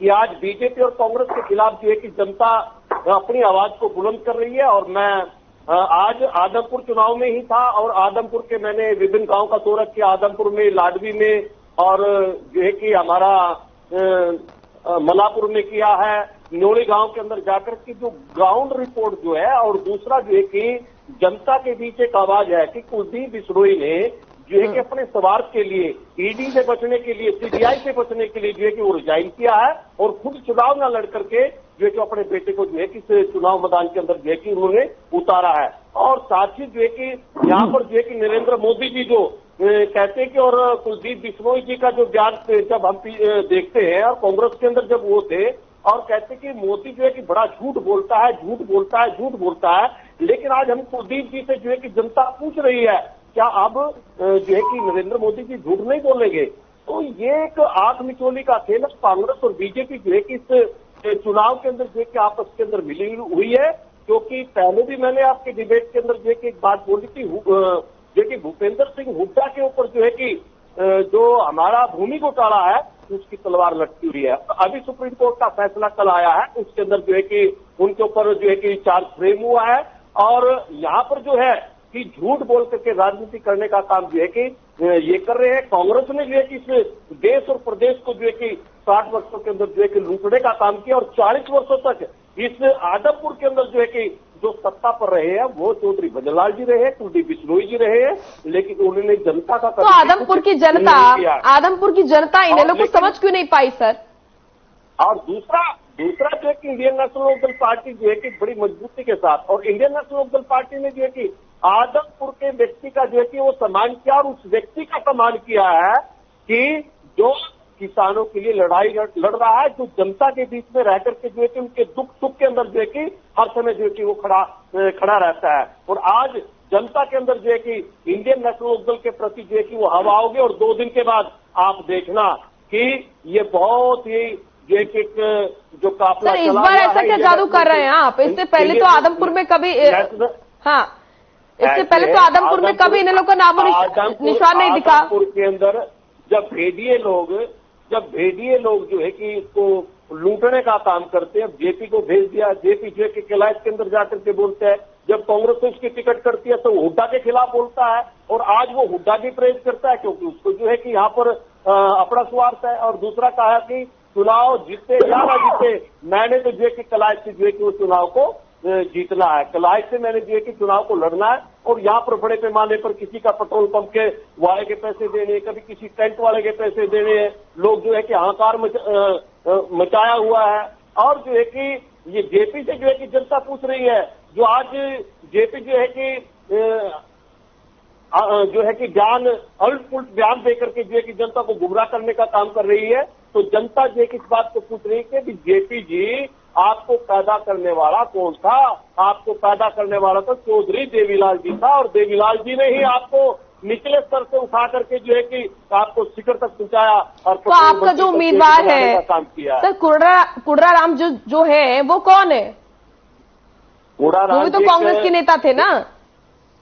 कि आज बीजेपी और कांग्रेस के खिलाफ जो है कि जनता अपनी आवाज को बुलंद कर रही है। और मैं आज आदमपुर चुनाव में ही था, और आदमपुर के मैंने विभिन्न गांव का दौरा किया, आदमपुर में, लाडवी में, और जो है कि हमारा मलापुर में किया है, न्योली गांव के अंदर जाकर की जो ग्राउंड रिपोर्ट जो है। और दूसरा जो है कि जनता के बीच एक आवाज है कि कुलदीप बिश्नोई ने जो है कि अपने स्वार्थ के लिए, ईडी से बचने के लिए, सीबीआई से बचने के लिए जो है कि वो रिजाइन किया है, और खुद चुनाव न लड़ करके जो है कि अपने बेटे को जो है कि चुनाव मैदान के अंदर जो है कि उन्होंने उतारा है। और साथ ही जो है कि यहाँ पर जो है कि नरेंद्र मोदी जी जो कहते हैं कि, और कुलदीप बिश्नोई जी का जो बयान जब हम देखते हैं, और कांग्रेस के अंदर जब वो थे, और कहते कि मोदी जो है कि बड़ा झूठ बोलता है, झूठ बोलता है, झूठ बोलता है। लेकिन आज हम कुलदीप जी से जो है कि जनता पूछ रही है, क्या अब जो है कि नरेंद्र मोदी जी झूठ नहीं बोलेंगे? तो ये एक आंख मिचोली का खेल कांग्रेस और बीजेपी जो है कि इस चुनाव के अंदर जो है कि आपस के अंदर मिली हुई है। क्योंकि पहले भी मैंने आपके डिबेट के अंदर जो है कि एक बात बोली थी, जो कि भूपेंद्र सिंह हुड्डा के ऊपर जो है कि जो हमारा भूमि घोटाला है उसकी तलवार लटकी हुई है। अभी सुप्रीम कोर्ट का फैसला कल आया है, उसके अंदर जो है कि उनके ऊपर जो है कि चार्ज फ्रेम हुआ है। और यहाँ पर जो है कि झूठ बोल करके राजनीति करने का काम जो है कि ये कर रहे हैं। कांग्रेस ने जो है कि इस देश और प्रदेश को जो है कि 60 वर्षों के अंदर जो है कि लूटने का काम किया, और 40 वर्षों तक इस आदमपुर के अंदर जो है कि जो सत्ता पर रहे हैं वो चौधरी भजनलाल जी रहे हैं, कुलदीप बिश्नोई जी रहे हैं, लेकिन उन्होंने जनता का तो आदमपुर की जनता इन लोगों को समझ क्यों नहीं पाई सर? और दूसरा जो है कि इंडियन नेशनल लोकदल पार्टी जो है कि बड़ी मजबूती के साथ, और इंडियन नेशनल लोकदल पार्टी ने जो है कि आदमपुर के व्यक्ति का जो है कि वो सम्मान किया, और उस व्यक्ति का सम्मान किया है कि जो किसानों के लिए लड़ाई लड़ रहा है, जो जनता के बीच में रह करके जो है कि उनके दुख सुख के अंदर जो है कि हर समय जो है कि वो खड़ा रहता है। और आज जनता के अंदर जो है कि इंडियन नेशनल लोकदल के प्रति जो है कि वो हवा आओगे, और 2 दिन के बाद आप देखना कि ये बहुत ही जो है कि जो काफिला इस बार ऐसा क्या जादू कर रहे हैं आप? इससे पहले तो आदमपुर में कभी इससे पहले तो आदमपुर में कभी इन लोगों का नामो निशान नहीं दिखा। आदमपुर के अंदर जब भेड़िए लोग जो है कि इसको लूटने का काम करते हैं, जेपी को भेज दिया, जेपी जो है कि किलायत के अंदर जाकर के बोलते हैं, जब कांग्रेस को उसकी टिकट करती है तो हुड्डा के खिलाफ बोलता है, और आज वो हुड्डा की प्रेज करता है क्योंकि उसको जो है कि यहाँ पर अपना स्वार्थ है। और दूसरा कहा कि चुनाव जीते या ना जीते, मैंने तो जो है कि किलायत से जो है कि वो चुनाव को जीतना है, किलायत से मैंने जो है कि चुनाव को लड़ना है। और यहाँ पर बड़े पैमाने पर किसी का पेट्रोल पंप के वाले के पैसे देने, कभी किसी टेंट वाले के पैसे देने, लोग जो है कि हाहाकार मचाया हुआ है। और जो है कि ये जेपी से जो है कि जनता पूछ रही है, जो आज जेपी जो है कि बयान उलट पुलट बयान देकर के जो है कि जनता को गुमराह करने का काम कर रही है। तो जनता जो है कि इस बात को पूछ रही है कि जेपी जी आपको पैदा करने वाला कौन था? आपको पैदा करने वाला तो चौधरी देवीलाल जी था, और देवीलाल जी ने ही आपको निचले स्तर से उठा करके जो है कि आपको शिखर तक पहुंचाया। और तो आपका जो उम्मीदवार है सर कुर्रा राम जो है वो कौन है? कुर्रा राम तो कांग्रेस के नेता थे ना?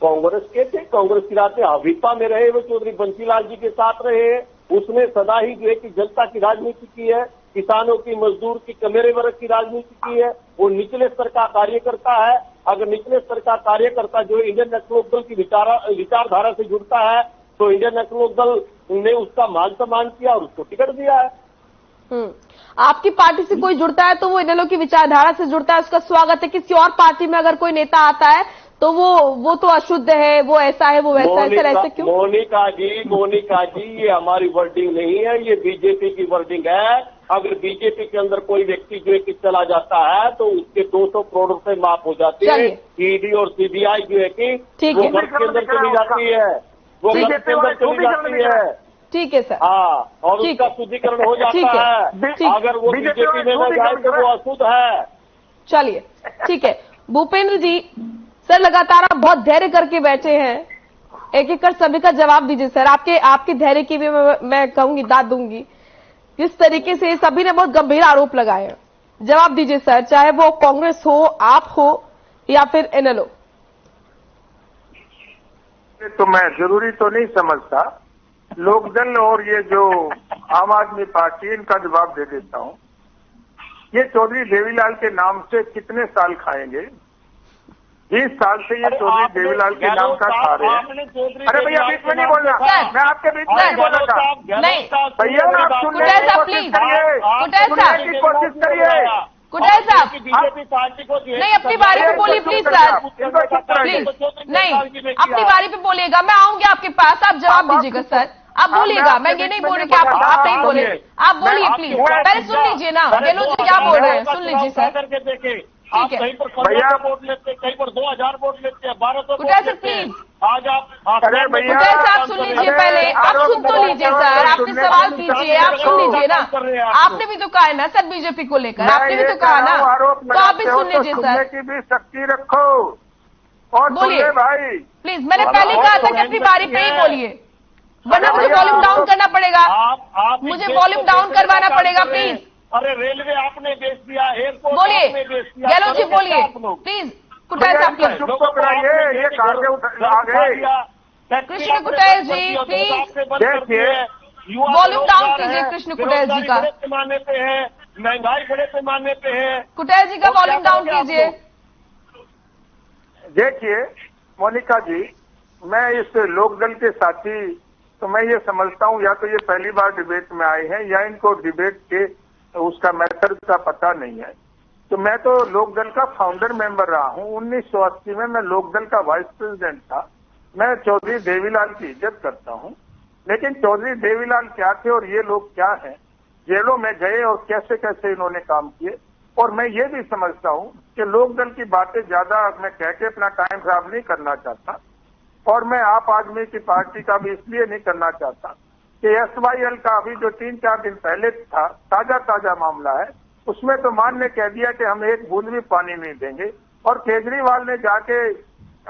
कांग्रेस के थे, कांग्रेस की रातें हवीपा में रहे, वो चौधरी बंसीलाल जी के साथ रहे, उसने सदा ही जो है कि जनता की राजनीति की है, किसानों की, मजदूर की, कमेरे वर्ग की राजनीति की है। वो निचले स्तर का कार्यकर्ता है। अगर निचले स्तर का कार्यकर्ता जो इंडियन नेशनल दल की विचारधारा से जुड़ता है तो इंडियन नेशनल दल ने उसका मान सम्मान किया और उसको टिकट दिया है। आपकी पार्टी से कोई जुड़ता है तो वो इनेलो की विचारधारा से जुड़ता है, उसका स्वागत है। किसी और पार्टी में अगर कोई नेता आता है तो वो तो अशुद्ध है, वो ऐसा है, वो वैसा है। सर ऐसे क्यों? मोनिका जी ये हमारी वर्डिंग नहीं है, ये बीजेपी की वर्डिंग है। अगर बीजेपी के अंदर कोई व्यक्ति जो है कि चला जाता है तो उसके 200 करोड़ रुपए माफ हो जाते हैं। ईडी और सीबीआई जो है कि वो घर के अंदर चली जाती है, वो घर के अंदर चली जाती है। ठीक है सर। हाँ, और उसका शुद्धिकरण हो जाता है। अगर वो बीजेपी में न जाए तो वो अशुद्ध है। चलिए ठीक है। भूपेंद्र जी सर, लगातार आप बहुत धैर्य करके बैठे हैं, एक एक कर सभी का जवाब दीजिए सर। आपके धैर्य की भी मैं कहूंगी, दाद दूंगी। किस तरीके से सभी ने बहुत गंभीर आरोप लगाए हैं, जवाब दीजिए सर, चाहे वो कांग्रेस हो, आप हो या फिर इनेलो। तो मैं जरूरी तो नहीं समझता, लोकदल और ये जो आम आदमी पार्टी, इनका जवाब दे देता हूं। ये चौधरी देवीलाल के नाम से कितने साल खाएंगे? 20 साल से ये चौधरी देवीलाल के नाम का खा रहे हैं। अरे भैया बीच में नहीं बोलना, मैं आपके बीच में नहीं बोला था। नहीं भैया आप सुनने की कोशिश करिए। कुटैल साहब बीजेपी पार्टी को नहीं, अपनी बारी पे बोलिए प्लीज सर, प्लीज नहीं, अपनी बारी पे बोलिएगा। मैं आऊंगी आपके पास, आप जवाब दीजिएगा सर, आप बोलिएगा। मैं ये नहीं बोल रही कि आप नहीं बोले, आप बोलिए प्लीज। पहले सुन लीजिए ना, गहलोत जी क्या बोल रहे हैं, सुन लीजिए सर। आप कहीं पर 1500 वोट लेते हैं, कहीं पर 2000 वोट लेते हैं, 1200 वोट लेते हैं। आज आप कुटैल साहब सुन लीजिए, पहले आप सुन तो लीजिए सर, आपने सवाल कीजिए, आप सुन लीजिए ना। आपने भी तो कहा है ना सर बीजेपी को लेकर, आपने भी तो कहा ना, तो आप भी सुन लीजिए सर। की भी शक्ति रखो और बोलिए भाई प्लीज। मैंने पहले कहा था कि अपनी बारी पे ही बोलिए, वरना मुझे वॉल्यूम डाउन करना पड़ेगा, मुझे वॉल्यूम डाउन करवाना पड़ेगा प्लीज। अरे रेलवे आपने बेच दिया, एयरपोर्ट बोलिए, आपने बेच दिया। गहलोत जी बोलिए प्लीज। कुटैल साहब प्लीज, ये कृष्ण कुटैल जी प्लीज वॉल्यूम डाउन कीजिए। कृष्ण कुटैल जी का बड़े पैमाने पे है, महंगाई बड़े पैमाने पे है। कुटैल जी का वॉल्यूम डाउन कीजिए। देखिए मोनिका जी, मैं इस लोकदल के साथी तो मैं ये समझता हूँ या तो ये पहली बार डिबेट में आए हैं या इनको डिबेट के उसका मेथड का पता नहीं है। तो मैं तो लोकदल का फाउंडर मेंबर रहा हूँ। 1980 में मैं लोकदल का वाइस प्रेसिडेंट था। मैं चौधरी देवीलाल की इज्जत करता हूँ, लेकिन चौधरी देवीलाल क्या थे और ये लोग क्या हैं, जेलों में गए और कैसे कैसे इन्होंने काम किए। और मैं ये भी समझता हूँ कि लोकदल की बातें ज्यादा मैं कह के अपना टाइम खराब नहीं करना चाहता, और मैं आप आदमी की पार्टी का भी इसलिए नहीं करना चाहता कि SYL का अभी जो 3-4 दिन पहले था, ताजा मामला है, उसमें तो मान ने कह दिया कि हम एक बूंद भी पानी नहीं देंगे। और केजरीवाल ने जाके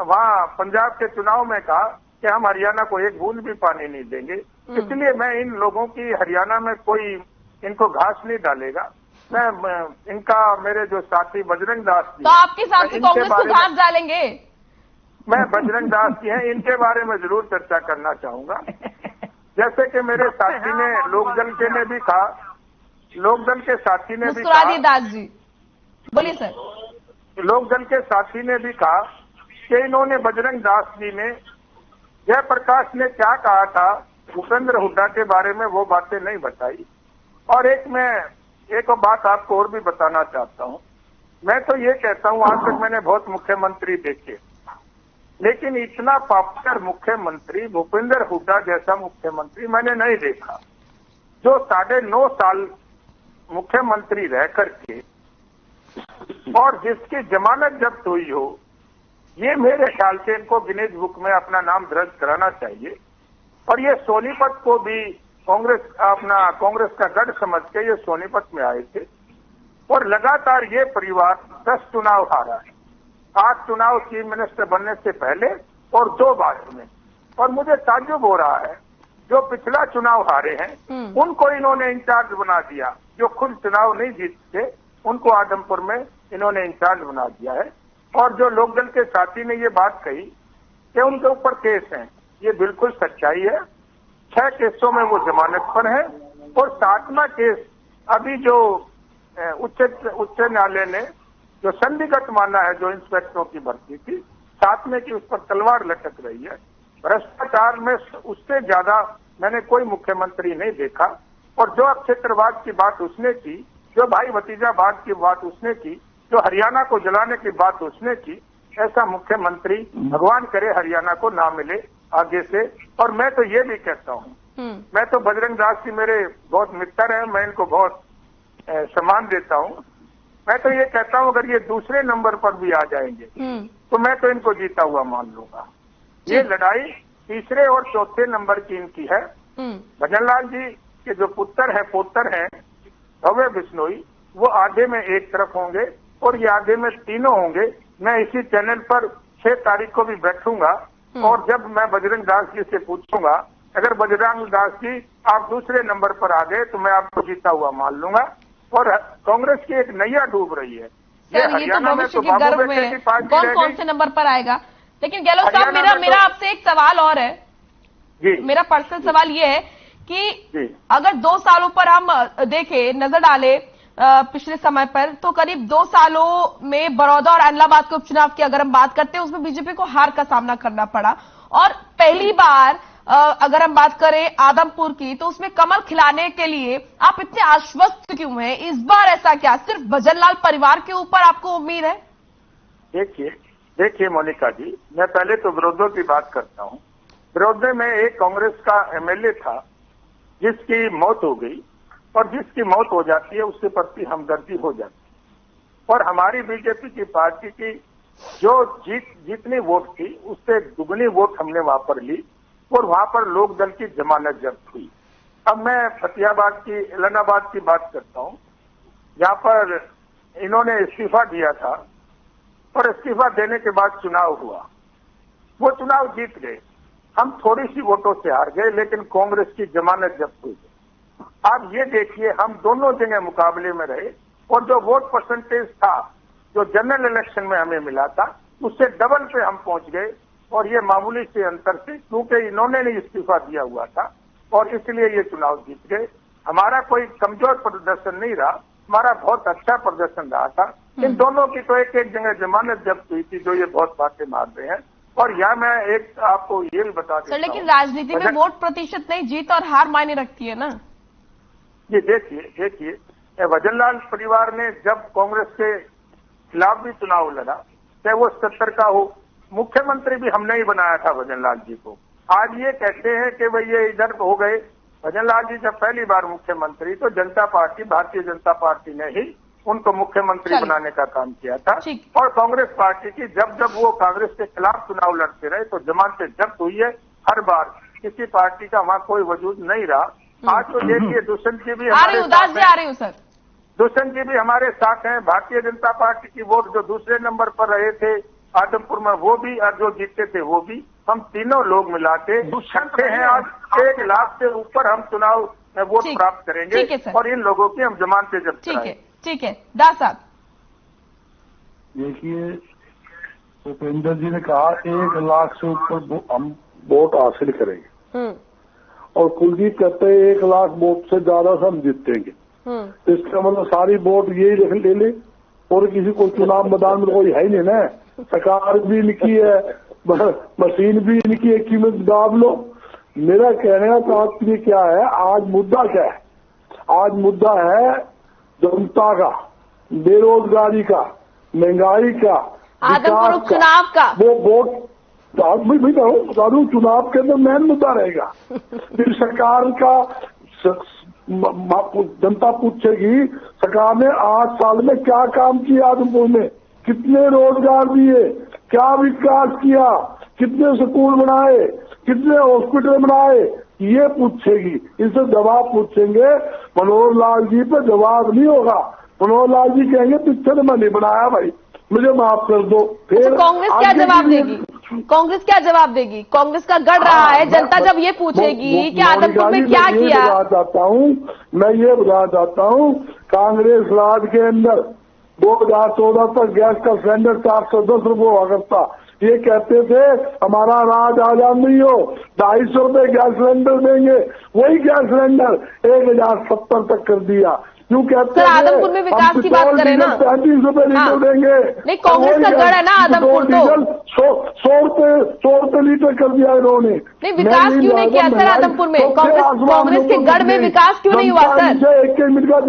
वहां पंजाब के चुनाव में कहा कि हम हरियाणा को एक बूंद भी पानी नहीं देंगे। इसलिए मैं इन लोगों की हरियाणा में कोई इनको घास नहीं डालेगा। मैं इनका, मेरे जो साथी बजरंग दास जी, तो आपके साथी कांग्रेस को घास डालेंगे? मैं बजरंग दास जी हैं, इनके बारे में जरूर चर्चा करना चाहूंगा। जैसे कि मेरे साथी ने लोकदल के ने भी कहा, लोकदल के साथी ने भी कहा, दास जी बोलिए सर। लोकदल के साथी ने भी कहा कि इन्होंने बजरंग दास जी ने, जयप्रकाश ने क्या कहा था भूपेंद्र हुड्डा के बारे में, वो बातें नहीं बताई। और एक बात आपको और भी बताना चाहता हूं। मैं तो ये कहता हूं, आज तक मैंने बहुत मुख्यमंत्री देखे, लेकिन इतना पॉपुलर मुख्यमंत्री भूपेंद्र हुड्डा जैसा मुख्यमंत्री मैंने नहीं देखा, जो 9.5 साल मुख्यमंत्री रह करके और जिसकी जमानत जब्त हुई हो। ये मेरे ख्याल से इनको गिनीज बुक में अपना नाम दर्ज कराना चाहिए। और ये सोनीपत को भी कांग्रेस का गढ़ समझ के ये सोनीपत में आए थे, और लगातार ये परिवार 10 चुनाव हारा है, 8 चुनाव चीफ मिनिस्टर बनने से पहले और 2 बाद में। और मुझे ताज्जुब हो रहा है, जो पिछला चुनाव हारे हैं उनको इन्होंने इंचार्ज बना दिया, जो खुद चुनाव नहीं जीतते उनको आदमपुर में इन्होंने इंचार्ज बना दिया है। और जो लोकदल के साथी ने ये बात कही कि उनके ऊपर केस है, ये बिल्कुल सच्चाई है। 6 केसों में वो जमानत पर है और 7वां केस अभी जो उच्च न्यायालय ने जो संदिग्ध माना है, जो इंस्पेक्टरों की भर्ती थी, 7वें की उस पर तलवार लटक रही है। भ्रष्टाचार में उससे ज्यादा मैंने कोई मुख्यमंत्री नहीं देखा। और जो क्षेत्रवाद की बात उसने की, जो भाई भतीजावाद की बात उसने की, जो हरियाणा को जलाने की बात उसने की, ऐसा मुख्यमंत्री भगवान करे हरियाणा को ना मिले आगे से। और मैं तो ये भी कहता हूँ, मैं तो बजरंग दास जी मेरे बहुत मित्र हैं, मैं इनको बहुत सम्मान देता हूँ। मैं तो ये कहता हूँ अगर ये दूसरे नंबर पर भी आ जाएंगे तो मैं तो इनको जीता हुआ मान लूंगा। ये लड़ाई तीसरे और चौथे नंबर की इनकी है। भजनलाल जी के जो पोतर हैं भव्य बिश्नोई, वो आधे में एक तरफ होंगे और ये आधे में तीनों होंगे। मैं इसी चैनल पर 6 तारीख को भी बैठूंगा और जब मैं बजरंग दास जी से पूछूंगा, अगर बजरंग दास जी आप दूसरे नंबर पर आ गए तो मैं आपको जीता हुआ मान लूंगा। और कांग्रेस की एक नैया डूब रही है। सर, ये तो भविष्य के गर्भ में है, कौन से नंबर पर आएगा। लेकिन गहलोत साहब, मेरा आपसे एक सवाल और है जी। मेरा पर्सनल सवाल ये है कि अगर 2 सालों पर हम देखें, नजर डाले पिछले समय पर, तो करीब 2 सालों में बड़ौदा और एलनाबाद के उपचुनाव की अगर हम बात करते हैं, उसमें बीजेपी को हार का सामना करना पड़ा। और पहली बार अगर हम बात करें आदमपुर की, तो उसमें कमल खिलाने के लिए आप इतने आश्वस्त क्यों हैं? इस बार ऐसा क्या सिर्फ भजनलाल परिवार के ऊपर आपको उम्मीद है? देखिए मोनिका जी, मैं पहले तो विरोधियों की बात करता हूँ। विरोधी में एक कांग्रेस का एमएलए था जिसकी मौत हो गई, और जिसकी मौत हो जाती है उसके प्रति हमदर्दी हो जाती है। और हमारी बीजेपी की पार्टी की जो जितनी वोट थी उससे दुगनी वोट हमने वहां पर ली और वहां पर लोक दल की जमानत जब्त हुई। अब मैं फतेहाबाद की, एलनाबाद की बात करता हूं, जहां पर इन्होंने इस्तीफा दिया था और इस्तीफा देने के बाद चुनाव हुआ। वो चुनाव जीत गए, हम थोड़ी सी वोटों से हार गए, लेकिन कांग्रेस की जमानत जब्त हुई। आप ये देखिए, हम दोनों जगह मुकाबले में रहे और जो वोट परसेंटेज था जो जनरल इलेक्शन में हमें मिला था उससे डबल पे हम पहुंच गए। और ये मामूली से अंतर से, क्योंकि इन्होंने नहीं इस्तीफा दिया हुआ था और इसलिए ये चुनाव जीत गए। हमारा कोई कमजोर प्रदर्शन नहीं रहा, हमारा बहुत अच्छा प्रदर्शन रहा था। इन दोनों की तो एक एक जगह जमानत जब्त हुई थी, जो ये बहुत बातें मार रहे हैं। और यहाँ मैं एक आपको ये भी बता देता हूं, लेकिन राजनीति में वोट प्रतिशत नहीं, जीत और हार मायने रखती है ना। ये देखिए भजनलाल परिवार ने जब कांग्रेस के खिलाफ भी चुनाव लड़ा, चाहे वो 70 का हो, मुख्यमंत्री भी हमने ही बनाया था भजनलाल जी को। आज ये कहते हैं कि भाई ये इधर हो गए। भजनलाल जी जब पहली बार मुख्यमंत्री, तो जनता पार्टी, भारतीय जनता पार्टी ने ही उनको मुख्यमंत्री बनाने का काम किया था। और कांग्रेस पार्टी की जब वो कांग्रेस के खिलाफ चुनाव लड़ते रहे तो जमानतें जब्त हुई है हर बार। किसी पार्टी का वहां कोई वजूद नहीं रहा। आज तो देखिए दुष्यंत जी भी हमारे साथ, दुष्यंत जी भी हमारे साथ हैं। भारतीय जनता पार्टी की वोट जो दूसरे नंबर पर रहे थे आदमपुर में, वो भी, और जो जीते थे वो भी, हम तीनों लोग मिलाते दुष्यंत हैं। आज 1 लाख से ऊपर हम चुनाव में वोट प्राप्त करेंगे और इन लोगों की हम जमानतें जब्त कराएंगे। ठीक है दास साहब। देखिए, भूपेंद्र जी ने कहा 1 लाख से ऊपर हम वोट हासिल करेंगे और कुलदीप कहते हैं 1 लाख वोट से ज्यादा से हम जीतेंगे। इसका मतलब सारी वोट यही ले ले और किसी को चुनाव मैदान में कोई है ही नहीं ना। सरकार भी इनकी है, मशीन भी इनकी है, कीमत दाब लो। मेरा कहने का तात्पर्य क्या है, आज मुद्दा क्या है? आज मुद्दा है जनता का, बेरोजगारी का, महंगाई का, आदमपुर उपचुनाव का। वो वोट चुनाव के अंदर मेन मुद्दा रहेगा। फिर सरकार का जनता पूछेगी सरकार ने 8 साल में क्या काम किया, आदमपुर में कितने रोजगार दिए, क्या विकास किया, कितने स्कूल बनाए, कितने हॉस्पिटल बनाए, ये पूछेगी। इससे जवाब पूछेंगे। मनोहर लाल जी पे जवाब नहीं होगा। मनोहर लाल जी कहेंगे पिक्चर में नहीं बनाया भाई, मुझे माफ कर दो। फिर कांग्रेस क्या जवाब देगी? कांग्रेस क्या जवाब देगी? कांग्रेस का गढ़ रहा है, जनता जब ये पूछेगी कि आदमपुर में क्या किया। मैं ये बताना चाहता हूँ, कांग्रेस राज के अंदर 2014 तक गैस का सिलेंडर 410 रुपये हुआ करता। ये कहते थे हमारा राज आजाद नहीं हो, 250 रुपये गैस सिलेंडर देंगे, वही गैस सिलेंडर 1070 तक कर दिया। क्यों कहते हैं आदमपुर में विकास की बात करें ना, 35 रुपये लीटर देंगे। नहीं, कांग्रेस का गढ़ है ना आदमपुर, तो 100 रुपये लीटर कर दिया इन्होंने। नहीं, विकास क्यों नहीं किया सर आदमपुर में? कांग्रेस के गढ़ में विकास क्यों नहीं हुआ सर? एक मिनट का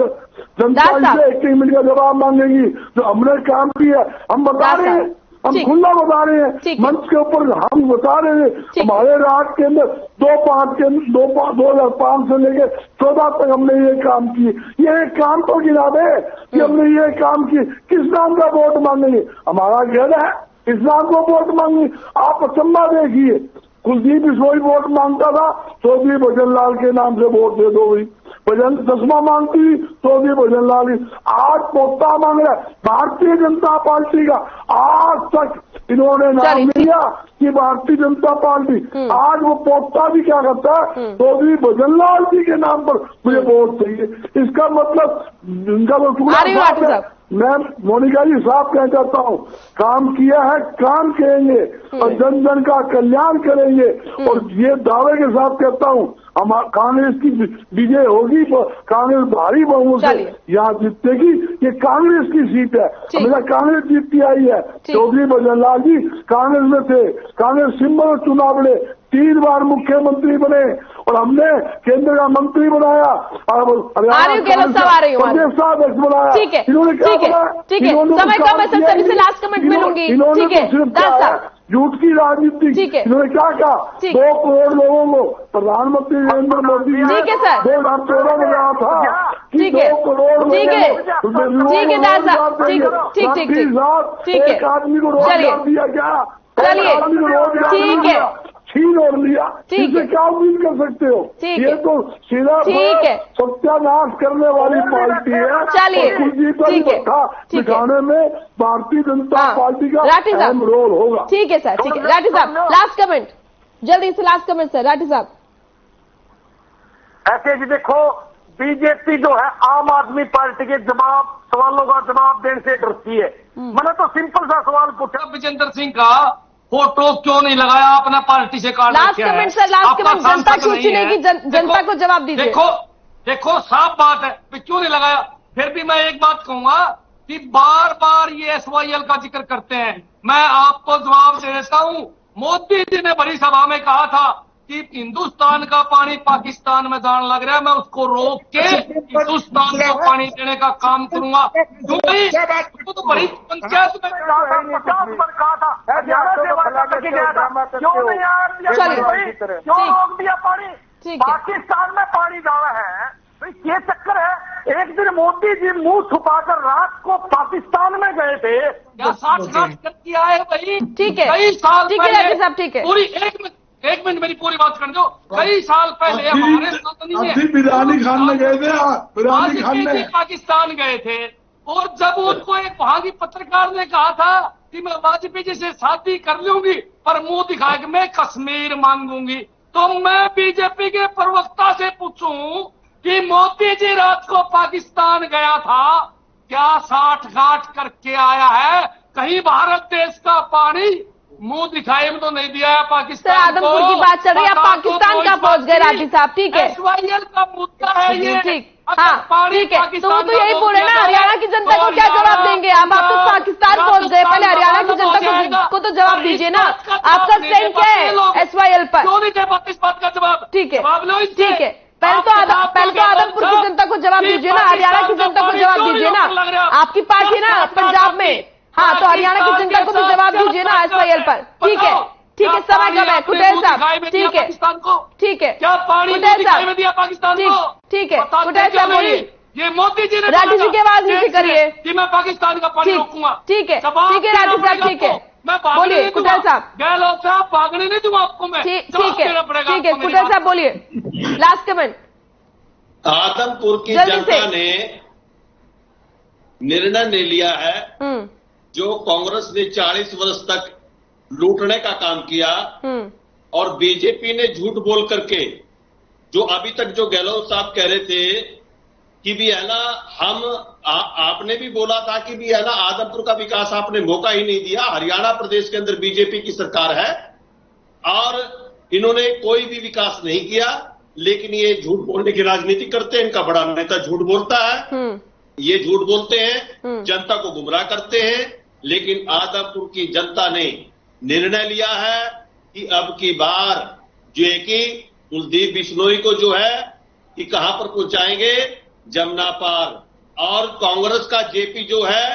जनता से एक मिनट का जवाब मांगेगी जो हमने काम किया, हम बता रहे हैं, हम खुला बता रहे हैं, मंच के ऊपर हम बता रहे हैं। हमारे राज के अंदर 2005 से लेके 14 तक हमने ये काम किए। ये काम तो गिना दे कि हमने ये काम किए। किस नाम का वोट मांगेंगे? हमारा गढ़ है, इस नाम को वोट मांगेंगे। आप अचंबा देखिए, कुलदीप बिश्नोई वोट मांगता था, चौधरी भजन लाल के नाम से वोट दे दो भाई। भजन चश्मा मांगती चौधरी भजन लाल, आज पोता मांग रहा है भारतीय जनता पार्टी का। आज तक इन्होंने नाम लिया कि भारतीय जनता पार्टी, आज वो पोता भी क्या करता है, चौधरी भजन लाल जी के नाम पर मुझे वोट चाहिए। इसका मतलब इनका तो टुकड़ा। मैं मोनिका जी साहब कहना चाहता हूँ, काम किया है, काम करेंगे और जन जन का कल्याण करेंगे। और ये दावे के साथ कहता हूँ, हम कांग्रेस की विजय होगी, कांग्रेस भारी बहुमत से यहाँ जीतेगी। ये कांग्रेस की सीट है, हमेशा कांग्रेस जीतती आई है। चौधरी भजन लाल जी कांग्रेस में थे, कांग्रेस सिंबल चुनाव लड़े, 3 बार मुख्यमंत्री बने और हमने केंद्र का मंत्री बनाया और प्रदेश अध्यक्ष बनाया। ठीक है, इन्होंने क्या बनाया? ठीक है, समय कम है, सभी से लास्ट कमेंट में लूंगी। इन्होंने सिर्फ झूठ की राजनीति, इन्होंने क्या कहा, 2 करोड़ लोगों को प्रधानमंत्री नरेंद्र मोदी जी ने 2014 में कहा था कि 2 करोड़ ठीक है, एक आदमी को रोजगार दिया गया, चलिए ठीक है, छीन और लिया, इससे क्या उम्मीद कर सकते हो? ये तो सीधा सत्यानाश करने वाली पार्टी है। चलिए दिखाने में भारतीय जनता पार्टी का अहम रोल होगा। ठीक है सर, ठीक है। राठी साहब लास्ट कमेंट, जल्दी से लास्ट कमेंट सर। राठी साहब ऐसे जी देखो, बीजेपी जो है आम आदमी पार्टी के सवालों का जवाब देने से डरती है। मैंने तो सिंपल सा सवाल पूछा, विजेंद्र सिंह का फोटो क्यों नहीं लगाया आपने पार्टी से card? Last comment sir, last comment. जनता क्यों चुनेगी? जनता को जवाब दीजिए। देखो साफ बात है, क्यों नहीं लगाया? फिर भी मैं एक बात कहूंगा कि बार बार ये SYL का जिक्र करते हैं। मैं आपको जवाब दे देता हूं, मोदी जी ने बड़ी सभा में कहा था कि हिंदुस्तान का पानी पाकिस्तान में जाने लग रहा है, मैं उसको रोक के हिंदुस्तान को पानी देने का काम करूंगा। क्यों तो बड़ी पंचायत में 50 बार कहा था, क्यों नहीं यार, क्यों रोक दिया पानी? पाकिस्तान में पानी जा रहा है, ये चक्कर है। एक दिन मोदी जी मुंह छुपाकर रात को पाकिस्तान में गए थे, क्या 60 करके आए भाई? ठीक है, कई साल साहब, ठीक है, पूरी एक मिनट मेरी पूरी बात कर दो। कई साल पहले हमारे बिरयानी खाने गए थे, बिरयानी खाने पाकिस्तान गए थे, और जब उनको एक वहां की पत्रकार ने कहा था कि मैं वाजपेयी जी से शादी कर लूंगी पर मुंह दिखा के मैं कश्मीर मांगूंगी, तो मैं बीजेपी के प्रवक्ता से पूछूं कि मोदी जी रात को पाकिस्तान गया था, क्या 60 करके आया है? कहीं भारत देश का पानी मुंह दिखाई में तो नहीं दिया है पाकिस्तान को। आदमपुर की बात चल रही है, पाकिस्तान का पहुंच गए राठी साहब। ठीक है, SYL का मुद्दा है ये। ठीक, हाँ ठीक है, तो वो तो यही बोले ना, हरियाणा की जनता को क्या जवाब देंगे? आप तो पाकिस्तान पहुंच गए, पहले हरियाणा की जनता को तो जवाब दीजिए ना। आपका स्टैंड क्या है SYL पर? क्यों नहीं दे पाते इस बात का जवाब? ठीक है, ठीक है, पहले तो आदमपुर की जनता को जवाब दीजिए ना, हरियाणा की जनता को जवाब दीजिए ना। आपकी पार्टी ना पंजाब में, हाँ, तो हरियाणा की जनता को भी जवाब दीजिए ना SYL पर। ठीक है, ठीक है, समय कम है। कुटेल साहब ठीक है, ठीक है, कुटेल साहब दिया पाकिस्तान को, ठीक है, कुटेल साहब बोलिए। ये मोदी जी ने राठी जी की आवाज नीचे करिए कि मैं पाकिस्तान का पानी रोकूंगा। ठीक है, ठीक है राठी साहब, ठीक है, बोलिए कुटेल साहब। गहलोत साहब भागने नहीं दूंगा आपको मैं। ठीक है, ठीक है, कुटेल साहब बोलिए, लास्ट कमेंट। आदमपुर की जनता ने निर्णय ले लिया है, जो कांग्रेस ने 40 वर्ष तक लूटने का काम किया और बीजेपी ने झूठ बोल करके, जो अभी तक जो गहलोत साहब कह रहे थे कि भी है ना आपने भी बोला था कि भी है ना आदमपुर का विकास आपने मौका ही नहीं दिया। हरियाणा प्रदेश के अंदर बीजेपी की सरकार है और इन्होंने कोई भी विकास नहीं किया, लेकिन ये झूठ बोलने की राजनीति करते हैं। इनका बड़ा नेता झूठ बोलता है, ये झूठ बोलते हैं, जनता को गुमराह करते हैं। लेकिन आदमपुर की जनता ने निर्णय लिया है कि अब की बार जो है कि कुलदीप बिश्नोई को जो है कि कहां पर पहुंचाएंगे, जमुना पार। और कांग्रेस का जेपी जो है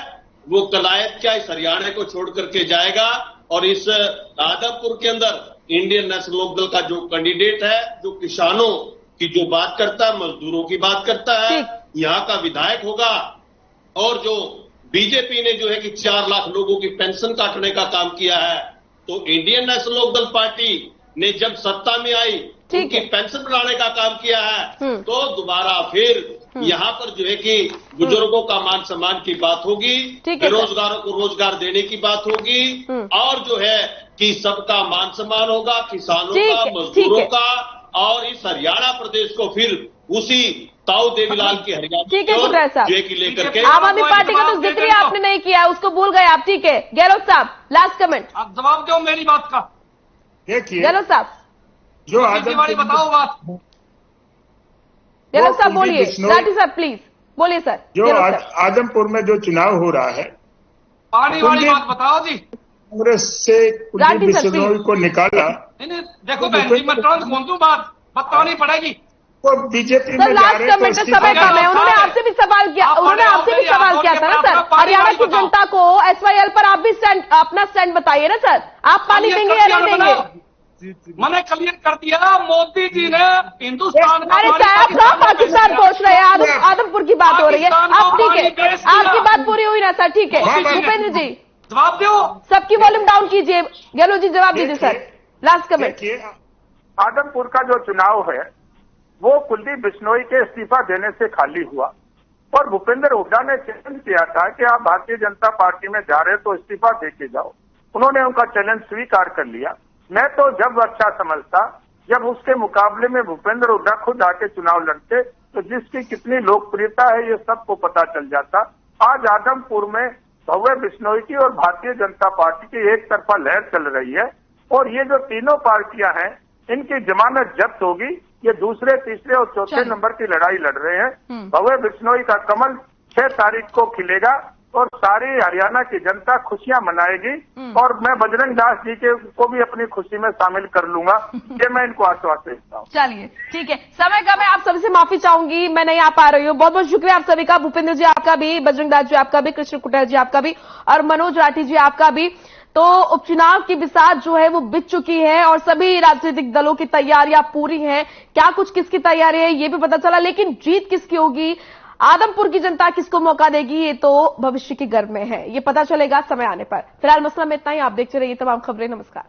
वो कलायत क्या इस हरियाणा को छोड़ करके जाएगा और इस आदमपुर के अंदर इंडियन नेशनल लोकदल का जो कैंडिडेट है, जो किसानों की जो बात करता है, मजदूरों की बात करता है, यहां का विधायक होगा। और जो बीजेपी ने जो है कि 4 लाख लोगों की पेंशन काटने का काम किया है, तो इंडियन नेशनल लोकदल पार्टी ने जब सत्ता में आई उनकी पेंशन बढ़ाने का काम किया है। तो दोबारा फिर यहाँ पर जो है कि बुजुर्गों का मान सम्मान की बात होगी, बेरोजगारों को रोजगार देने की बात होगी और जो है कि सबका मान सम्मान होगा, किसानों का, मजदूरों का। और इस हरियाणा प्रदेश को फिर उसी ताऊ देवीलाल की हरियाणा की लेकर के आम आदमी पार्टी का तो जिक्र आपने नहीं किया, उसको भूल गए आप। ठीक है गहलोत साहब, लास्ट कमेंट। आप जवाब दो मेरी बात का। देखिए गहलोत साहब, जो बताओ बात। गहलोत साहब बोलिए, राठी साहब प्लीज बोलिए सर। जो आदमपुर में जो चुनाव हो रहा है, पानी वाली बात बताओ जी। कांग्रेस से कुलदीप बिश्नोई को निकाला। नहीं देखो बहन जी, मैं तुरंत बोल दूं, बात बतानी पड़ेगी। वो बीजेपी में लास्ट कमेंट में समय कम है। उन्होंने आपसे भी सवाल किया, उन्होंने आपसे भी सवाल किया था ना सर, हरियाणा की जनता को SYL पर आप भी अपना स्टैंड बताइए ना सर, आप पानी देंगे या नहीं देंगे? मैंने क्लियर कर दिया, मोदी जी ने हिंदुस्तान का। अरे साहब आप पाकिस्तान पहुंच रहे हैं, आदमपुर की बात हो रही है। आप ठीक है, आपकी बात पूरी हुई ना सर? ठीक है भूपेंद्र जी जवाब दो, सबकी वॉल्यूम डाउन कीजिए। गहलोत जी जवाब दीजिए सर, लास्ट कमेंट। आदमपुर का जो चुनाव है वो कुलदीप बिश्नोई के इस्तीफा देने से खाली हुआ और भूपेंद्र हुड्डा ने चैलेंज किया था कि आप भारतीय जनता पार्टी में जा रहे तो इस्तीफा दे के जाओ। उन्होंने उनका चैलेंज स्वीकार कर लिया। मैं तो जब अच्छा समझता जब उसके मुकाबले में भूपेंद्र हुड्डा खुद आके चुनाव लड़ते, तो जिसकी कितनी लोकप्रियता है ये सबको पता चल जाता। आज आदमपुर में भव्य बिश्नोई की और भारतीय जनता पार्टी की एक तरफा लहर चल रही है और ये जो तीनों पार्टियां हैं इनकी जमानत जब्त होगी। ये दूसरे, तीसरे और चौथे नंबर की लड़ाई लड़ रहे हैं। भव्य बिश्नोई का कमल 6 तारीख को खिलेगा और सारी हरियाणा की जनता खुशियां मनाएगी और मैं बजरंग दास जी के को भी अपनी खुशी में शामिल कर लूंगा। ये मैं इनको आश्वासन देता हूँ। चलिए ठीक है, समय का मैं आप सभी से माफी चाहूंगी, मैं नहीं आ पा रही हूँ। बहुत बहुत शुक्रिया आप सभी का, भूपेंद्र जी आपका भी, बजरंग दास जी आपका भी, कृष्ण कुटेल जी आपका भी और मनोज राठी जी आपका भी। तो उपचुनाव की बिसात जो है वो बिछ चुकी है और सभी राजनीतिक दलों की तैयारियां पूरी हैं। क्या कुछ किसकी तैयारी है ये भी पता चला, लेकिन जीत किसकी होगी, आदमपुर की जनता किसको मौका देगी, ये तो भविष्य की गर्भ में है, ये पता चलेगा समय आने पर। फिलहाल मसला में इतना ही। आप देखते रहिए तमाम खबरें। नमस्कार।